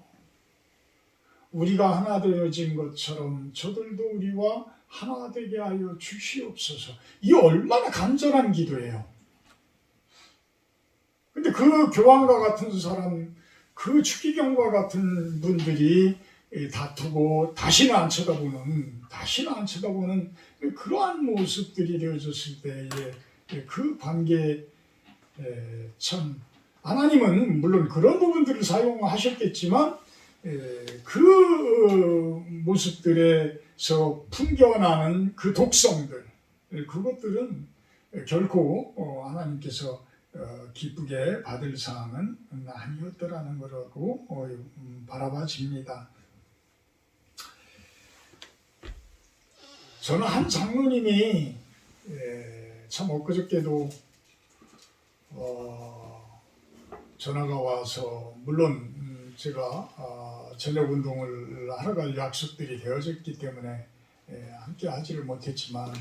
우리가 하나 되어진 것처럼 저들도 우리와 하나 되게 하여 주시옵소서. 이 얼마나 간절한 기도예요. 근데 그 교황과 같은 사람, 그 추기경과 같은 분들이 다투고 다시는 안 쳐다보는 그러한 모습들이 되어졌을 때의 그 관계, 참 하나님은 물론 그런 부분들을 사용하셨겠지만 그 모습들에서 풍겨나는 그 독성들, 그것들은 결코 하나님께서 기쁘게 받을 사항은 아니었더라는 거라고 바라봐집니다. 저는 한 장로님이 참 엊그저께도 전화가 와서, 물론 제가 저녁 운동을 하러 갈 약속들이 되어졌기 때문에 함께 하지를 못했지만,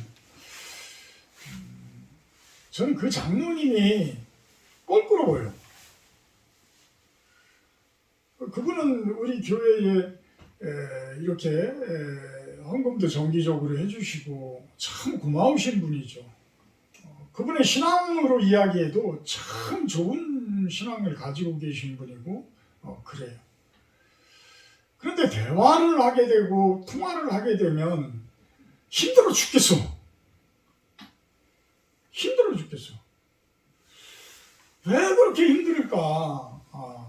저는 그 장로님이 껄끄러워요. 그분은 우리 교회에 이렇게 헌금도 정기적으로 해주시고 참 고마우신 분이죠. 그분의 신앙으로 이야기해도 참 좋은 신앙을 가지고 계신 분이고 그래요. 그런데 대화를 하게 되고 통화를 하게 되면 힘들어 죽겠어. 왜 그렇게 힘들까?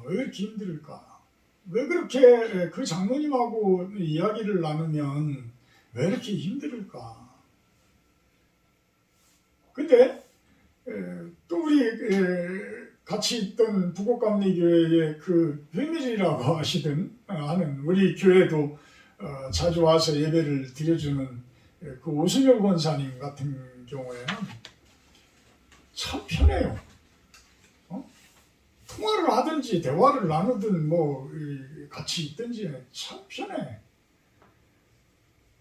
왜 이렇게 힘들까? 왜 그렇게 그 장로님하고 이야기를 나누면 왜 이렇게 힘들까? 근데 또 우리 같이 있던 부곡감리교회의 그 회미리라고 하는 우리 교회도 자주 와서 예배를 드려주는 그 오순열 권사님 같은 경우에는 참 편해요. 통화를 하든지 대화를 나누든 뭐 같이 있든지 참 편해.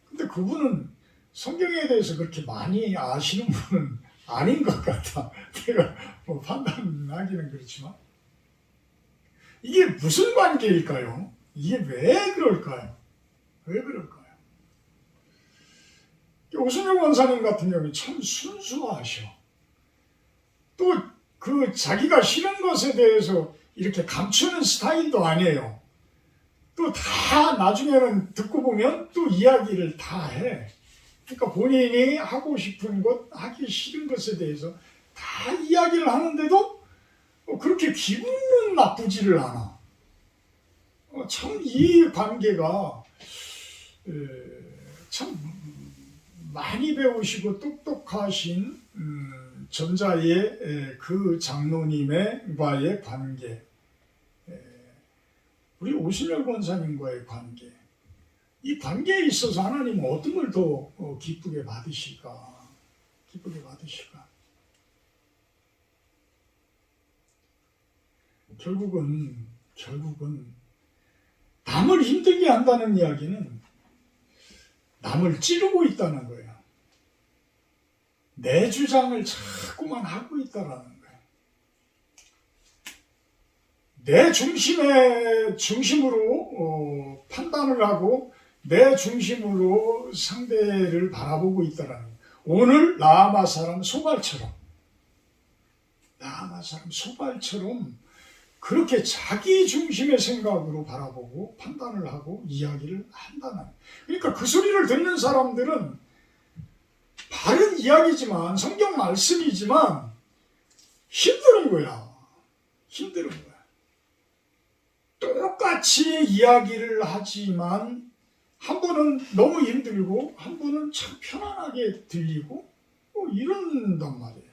근데 그분은 성경에 대해서 그렇게 많이 아시는 분은 아닌 것 같다. 내가 뭐 판단하기는 그렇지만, 이게 무슨 관계일까요? 이게 왜 그럴까요? 오순영 원사님 같은 경우는 참 순수하셔. 또 그 자기가 싫은 것에 대해서 이렇게 감추는 스타일도 아니에요. 또 다 나중에는 듣고 보면 또 이야기를 다 해. 그러니까 본인이 하고 싶은 것, 하기 싫은 것에 대해서 다 이야기를 하는데도 그렇게 기분은 나쁘지를 않아. 참 이 관계가 참 많이 배우시고 똑똑하신 전자의 그 장로님과의 관계, 우리 오순열 권사님과의 관계, 이 관계에 있어서 하나님은 어떤 걸 더 기쁘게 받으실까? 결국은 남을 힘들게 한다는 이야기는 남을 찌르고 있다는 거예요. 내 주장을 자꾸만 하고 있다라는 거예요. 내 중심으로 판단을 하고 내 중심으로 상대를 바라보고 있다라는 거예요. 오늘 나아마 사람 소발처럼 그렇게 자기 중심의 생각으로 바라보고 판단을 하고 이야기를 한다는 거예요. 그러니까 그 소리를 듣는 사람들은 바른 이야기지만, 성경 말씀이지만 힘드는 거야. 힘든 거야. 똑같이 이야기를 하지만 한 분은 너무 힘들고 한 분은 참 편안하게 들리고 이런단 말이에요.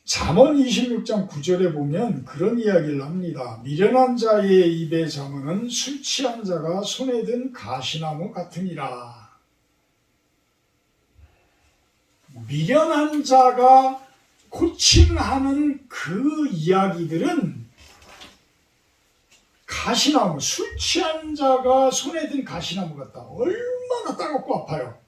잠언 26장 9절에 보면 그런 이야기를 합니다. 미련한 자의 입의 잠언은 술 취한 자가 손에 든 가시나무 같으니라. 미련한 자가 코칭하는 그 이야기들은 가시나무, 술 취한 자가 손에 든 가시나무 같다. 얼마나 따갑고 아파요.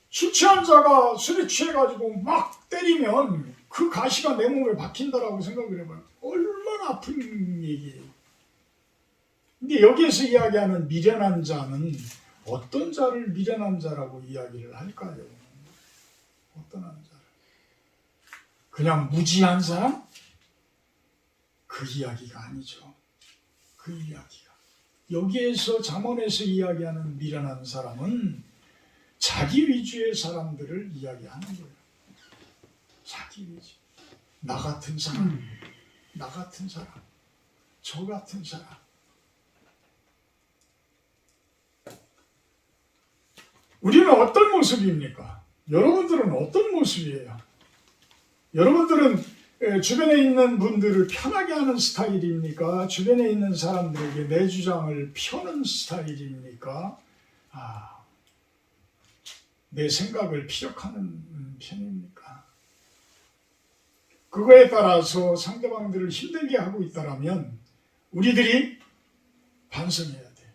술 취한 자가 술에 취해가지고 막 때리면 그 가시가 내 몸에 박힌다라고 생각을 해봐요. 얼마나 아픈 얘기예요. 근데 여기에서 이야기하는 미련한 자는 어떤 자를 미련한 자라고 이야기를 할까요? 어떤 자를? 그냥 무지한 사람? 그 이야기가 아니죠. 그 이야기가. 여기에서 잠언에서 이야기하는 미련한 사람은 자기 위주의 사람들을 이야기하는 거예요. 자기 위주. 나 같은 사람, 나 같은 사람, 저 같은 사람. 우리는 어떤 모습입니까? 여러분들은 어떤 모습이에요? 여러분들은 주변에 있는 분들을 편하게 하는 스타일입니까? 주변에 있는 사람들에게 내 주장을 펴는 스타일입니까? 내 생각을 피력하는 편입니까? 그거에 따라서 상대방들을 힘들게 하고 있다면 우리들이 반성해야 돼요.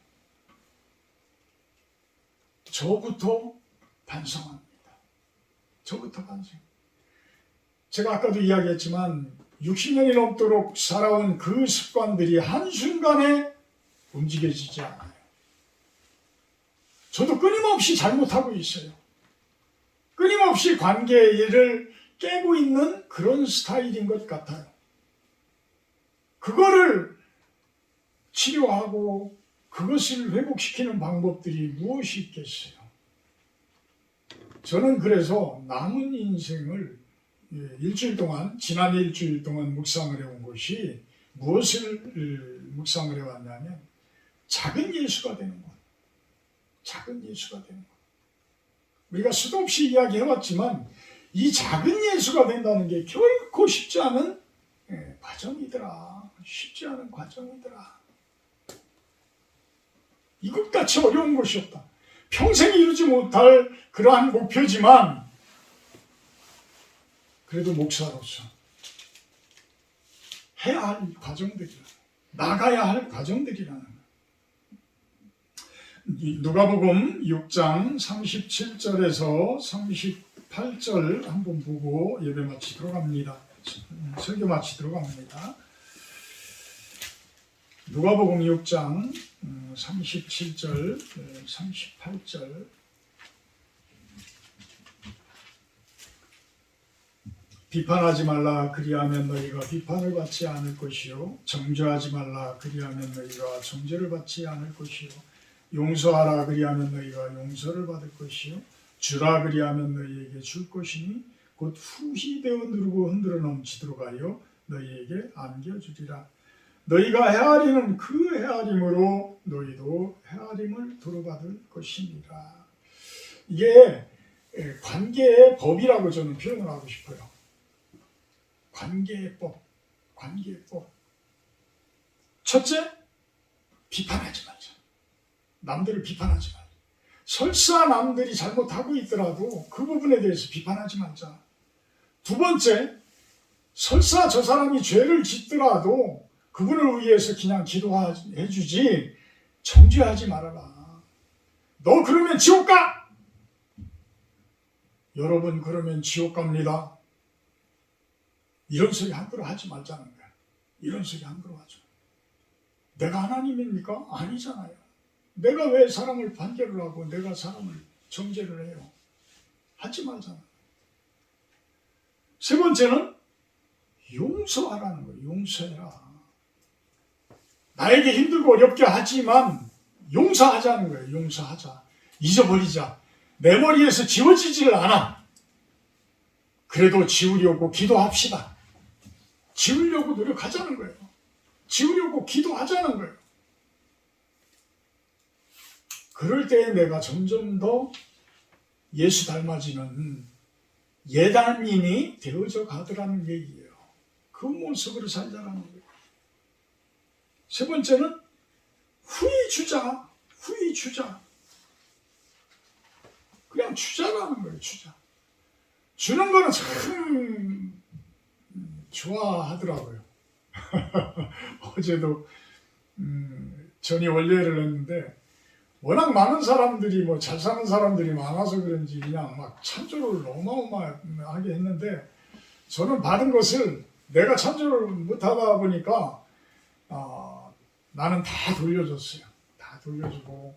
저부터 반성합니다. 저부터 반성. 제가 아까도 이야기했지만 60년이 넘도록 살아온 그 습관들이 한순간에 움직여지지 않아요. 저도 끊임없이 잘못하고 있어요. 끊임없이 관계를 깨고 있는 그런 스타일인 것 같아요. 그거를 치료하고 그것을 회복시키는 방법들이 무엇이 있겠어요? 저는 그래서 남은 인생을 일주일 동안, 지난 일주일 동안 묵상을 해온 것이 무엇을 묵상을 해왔냐면 작은 예수가 되는 것. 작은 예수가 되는 것. 우리가 수도 없이 이야기해왔지만 이 작은 예수가 된다는 게 결코 쉽지 않은 과정이더라. 쉽지 않은 과정이더라. 이것같이 어려운 것이 없다. 평생 이루지 못할 그러한 목표지만 그래도 목사로서 해야 할 과정들이라, 나가야 할 과정들이라는 거예요. 누가복음 6장 37절에서 38절 한번 보고 예배 마치도록 합니다. 설교 마치도록 합니다. 누가복음 6장 37절, 38절. 비판하지 말라 그리하면 너희가 비판을 받지 않을 것이요 정죄하지 말라 그리하면 너희가 정죄를 받지 않을 것이요 용서하라 그리하면 너희가 용서를 받을 것이요 주라 그리하면 너희에게 줄 것이니 곧 후히 되어 누르고 흔들어 넘치도록 하여 너희에게 안겨주리라. 너희가 헤아리는 그 헤아림으로 너희도 헤아림을 도로받을 것이니라. 이게 관계의 법이라고 저는 표현을 하고 싶어요. 관계의 법, 관계의 법. 첫째, 비판하지 말자. 남들을 비판하지 말자. 설사 남들이 잘못하고 있더라도 그 부분에 대해서 비판하지 말자. 두 번째, 설사 저 사람이 죄를 짓더라도 그분을 위해서 그냥 기도해주지 정죄하지 말아라. 너 그러면 지옥 가! 여러분 그러면 지옥 갑니다. 이런 소리 함부로 하지 말자는 거야. 이런 소리 함부로 하죠. 내가 하나님입니까? 아니잖아요. 내가 왜 사람을 판결을 하고 내가 사람을 정죄를 해요? 하지 말잖아. 세 번째는 용서하라는 거예요. 용서해라. 나에게 힘들고 어렵게 하지만 용서하자는 거예요. 용서하자. 잊어버리자. 내 머리에서 지워지지를 않아. 그래도 지우려고 기도합시다. 지우려고 노력하자는 거예요. 지우려고 기도하자는 거예요. 그럴 때 내가 점점 더 예수 닮아지는 예단인이 되어져 가더라는 얘기예요. 그 모습으로 살자라는 거예요. 세 번째는 후히 주자. 후히 주자. 그냥 주자라는 거예요. 주자. 주는 거는 참 좋아하더라고요. 어제도 전이 원례를 했는데 워낙 많은 사람들이 뭐 잘 사는 사람들이 많아서 그런지 그냥 막 찬조를 어마어마하게 했는데 저는 받은 것을 내가 찬조를 못하다 보니까 나는 다 돌려줬어요. 다 돌려주고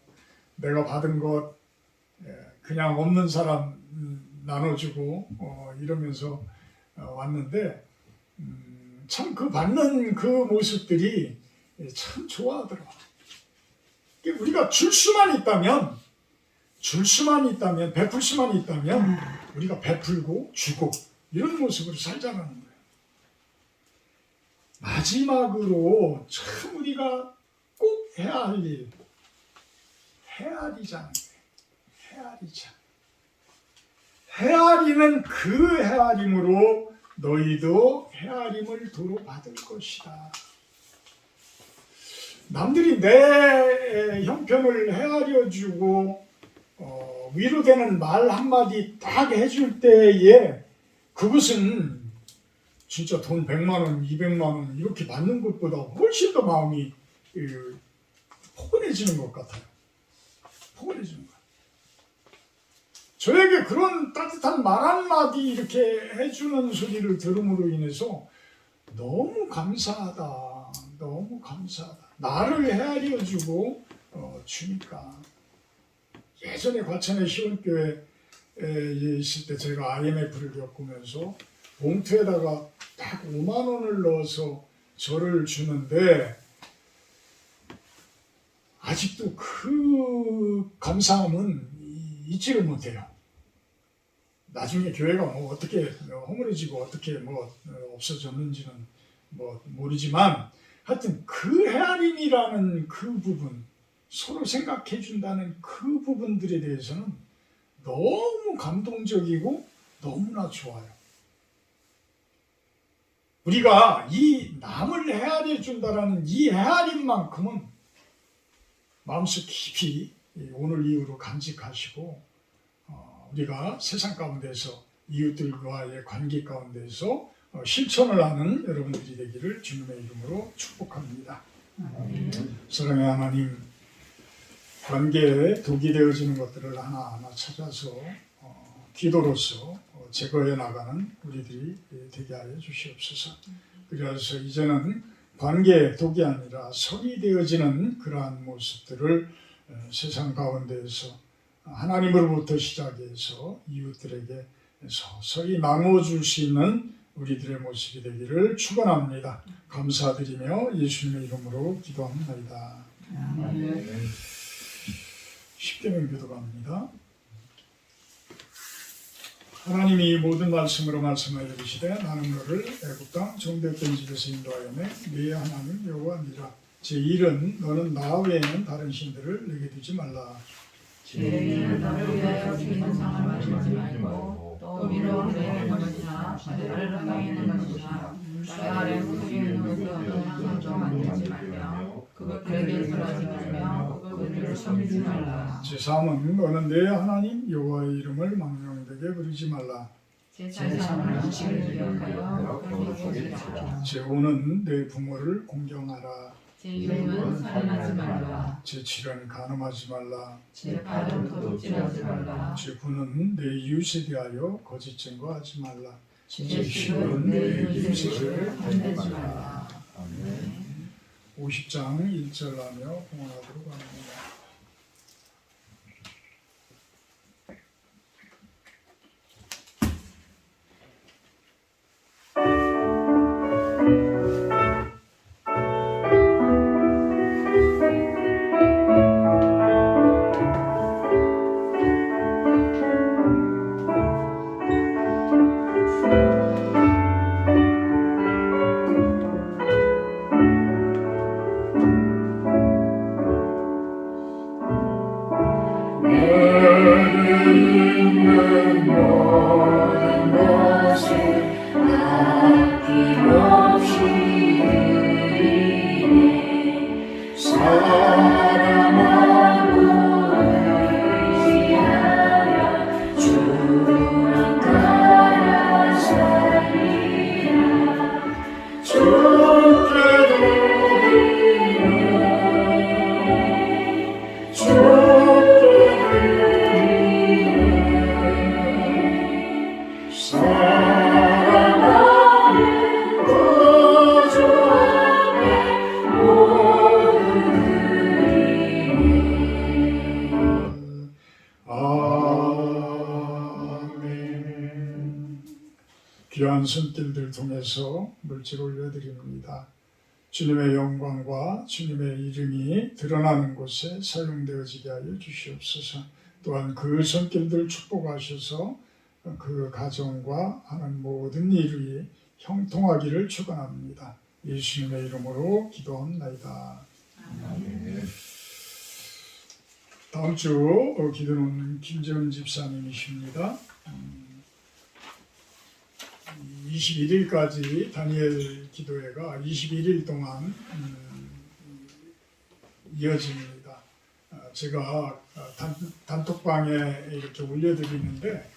내가 받은 것 그냥 없는 사람 나눠주고 이러면서 왔는데 참 그 받는 그 모습들이 참 좋아하더라고요. 우리가 줄 수만 있다면, 베풀 수만 있다면 우리가 베풀고 주고 이런 모습으로 살자는 거예요. 마지막으로 참 우리가 꼭 해야 할 일, 헤아리자는 거예요. 헤아리자. 헤아리는 그 헤아림으로 너희도 헤아림을 도로 받을 것이다. 남들이 내 형편을 헤아려주고 위로되는 말 한마디 딱 해줄 때에 그것은 진짜 돈 100만 원, 200만 원 이렇게 받는 것보다 훨씬 더 마음이 포근해지는 것 같아요. 포근해지는 것. 저에게 그런 따뜻한 말 한마디 이렇게 해주는 소리를 들음으로 인해서 너무 감사하다. 너무 감사하다. 나를 헤아려주고 주니까. 예전에 과천의 시원교회에 있을 때 제가 IMF를 겪으면서 봉투에다가 딱 5만 원을 넣어서 저를 주는데 아직도 그 감사함은 잊지를 못해요. 나중에 교회가 뭐 어떻게 허물어지고 어떻게 뭐 없어졌는지는 뭐 모르지만 하여튼 그 헤아림이라는 그 부분, 서로 생각해 준다는 그 부분들에 대해서는 너무 감동적이고 너무나 좋아요. 우리가 이 남을 헤아려 준다라는 이 헤아림만큼은 마음속 깊이 오늘 이후로 간직하시고 우리가 세상 가운데서 이웃들과의 관계 가운데서 실천을 하는 여러분들이 되기를 주님의 이름으로 축복합니다. 사랑의 하나님, 관계에 독이 되어지는 것들을 하나하나 찾아서 기도로서 제거해 나가는 우리들이 되게 하여 주시옵소서. 그래서 이제는 관계의 독이 아니라 성이 되어지는 그러한 모습들을 세상 가운데에서 하나님으로부터 시작해서 이웃들에게 서서히 나누어줄 수 있는 우리들의 모습이 되기를 축원합니다. 감사드리며 예수님의 이름으로 기도합니다. 십계명 기도가 합니다. 하나님이 모든 말씀으로 말씀하여 이르시되 나는 너를 애굽 땅 종되었던 집에서 인도하였네 네 하나님 여호와니라. 제1은 너는 나 외에는 다른 신들을 내게 두지 말라. 제2는 나를 위하여 죽이는 상을 만들지 말고 또 위로 하늘에 있는 것이나 아래로 땅에 있는 것이나 땅 아래 물속에 있는 것도 어떤 상도 만들지 말며 그것들에게 절하지 말며 그것들을 섬기지 말라. 제3은 너는 내 하나님 여호와의 이름을 망령되게 부르지 말라. 제3은 주를 기억하여 그에게 지키라. 제5는 내 부모를 공경하라. 제6은 살인하지 말라. 제7은 간음하지 말라. 제8은 도둑질하지 말라. 제9는 내 이웃에 대하여 거짓 증거하지 말라. 제10은 내 이웃을 건들지 말라. 50장 1절 하며 공헌하도록 합니다. 귀한 손길들 통해서 물질 올려드립니다. 주님의 영광과 주님의 이름이 드러나는 곳에 사용되어지게 하여 주시옵소서. 또한 그 손길들 축복하셔서 그 가정과 하는 모든 일이 형통하기를 축원합니다. 예수님의 이름으로 기도합나이다. 다음 주 기도는 김재훈 집사님이십니다. 21일까지 다니엘 기도회가 21일 동안 이어집니다. 제가 단톡방에 이렇게 올려드리는데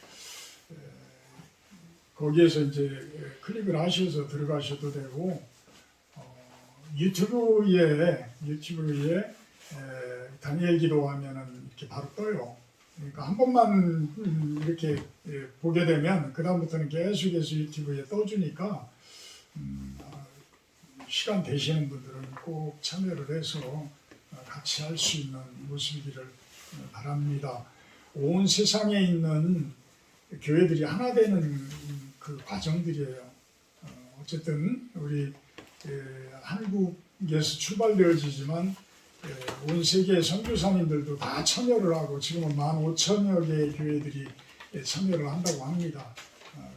거기에서 이제 클릭을 하셔서 들어가셔도 되고 유튜브에 다니엘 기도하면은 이렇게 바로 떠요. 그러니까 한 번만 이렇게 보게 되면 그 다음부터는 계속해서 유튜브에 떠주니까 시간 되시는 분들은 꼭 참여를 해서 같이 할 수 있는 모습이기를 바랍니다. 온 세상에 있는 교회들이 하나 되는 그 과정들이에요. 어쨌든 우리 한국에서 출발되어지지만 온 세계 선교사님들도 다 참여를 하고 지금은 15,000여 개의 교회들이 참여를 한다고 합니다.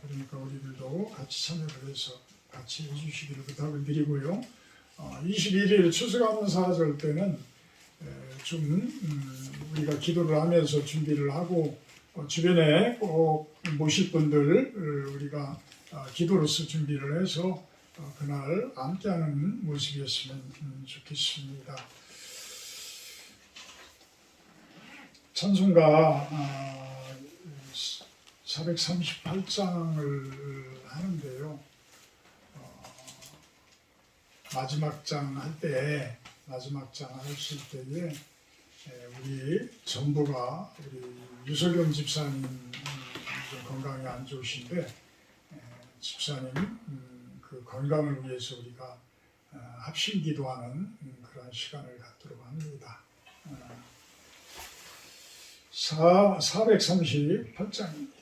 그러니까 우리들도 같이 참여를 해서 같이 해주시기를 부탁을 드리고요. 21일 추수감사절 때는 좀 우리가 기도를 하면서 준비를 하고 주변에 꼭 모실 분들 우리가 기도로서 준비를 해서 그날 함께하는 모습이었으면 좋겠습니다. 찬송가 438장을 하는데요. 마지막 장 하실 때에 우리 전부가 우리 유석영 집사님 건강이 안 좋으신데 집사님 그 건강을 위해서 우리가 합심 기도하는 그런 시간을 갖도록 합니다. 438장입니다.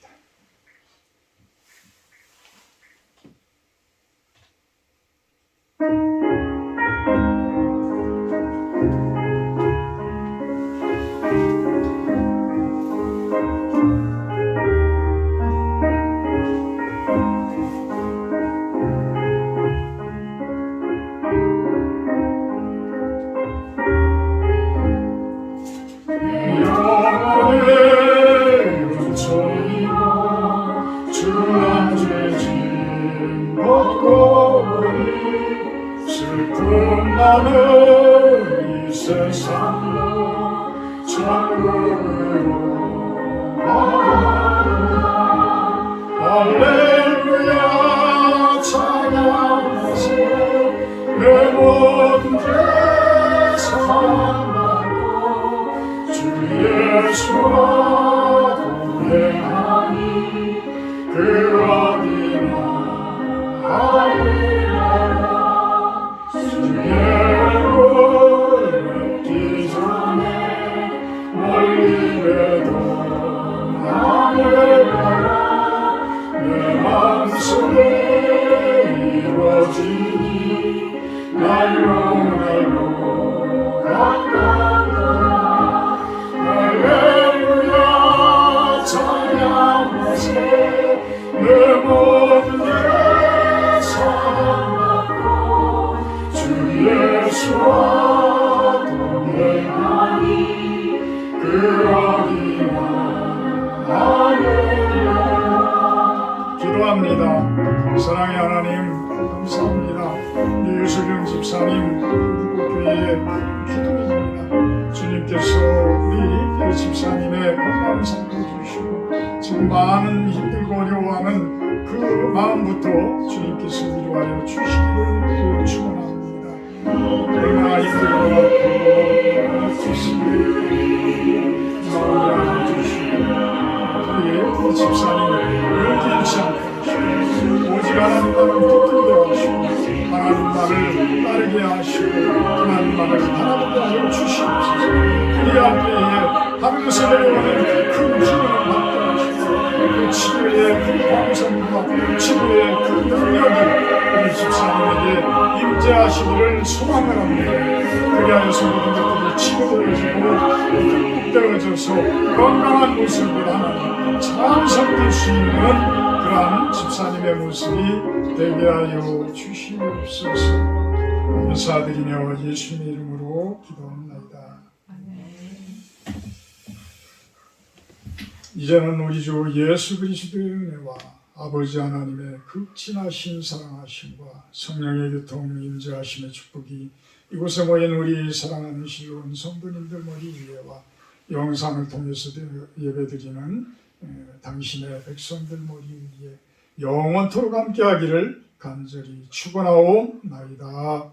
나는 이 세상로 천국으로 가노라. 할렐루야 찬양하세. 내 모든 죄 사함받고 주 예수와 동행하니 그 어디나 할렐루야. 주의 뵙기 전에 멀리 뵈도 하늘나라 내 마음속에 이루어지니 날로 가까워라. 할렐루야 찬양하세. 내 모든 죄 사함받고 예수와 동행하니 그 어디나 할렐루야. 기도합니다. 사랑의 하나님 감사합니다. 유석영 집사님 한국교회의 기도입니다. 주님께서 우리 집사님의 건강 살펴주시고 지금 많은 힘들고 어려워하는 그 마음부터 주님께서 위로하여 주시기를 축원합니다. 그러나 힘들고 아프고 마음을 주시고 우리 집사님을 의기치 않게 하시고 오직 하나님 말을 붙들게 하시고 하나님 말을 따르게 하시고 하나님 말을 바라보게 하여 주시옵소서. 그리할 때에 하늘에서 내려오는 큰 기운을 받게 하시고 그 치료의 큰 광선과 역사와 치료의 그 능력이 우리 집사님에게 임재하시기를 소망을 합니다. 그리하여서 모든 것들이 치료되어지고 극복되어져서 건강한 모습으로 하나님 잘 섬길 수 있는 그러한 집사님의 모습이 되게 하여 주시옵소서. 감사드리며 예수님의 이름으로 기도합니다. 이제는 우리 주 예수 그리스도의 은혜와 아버지 하나님의 극진하신 사랑하심과 성령의 교통 임재하심의 축복이 이곳에 모인 우리 사랑하는 신로운 성도님들 머리 위에와 영상을 통해서 예배드리는 당신의 백성들 머리 위에 영원토록 함께하기를 간절히 축원하옵나이다.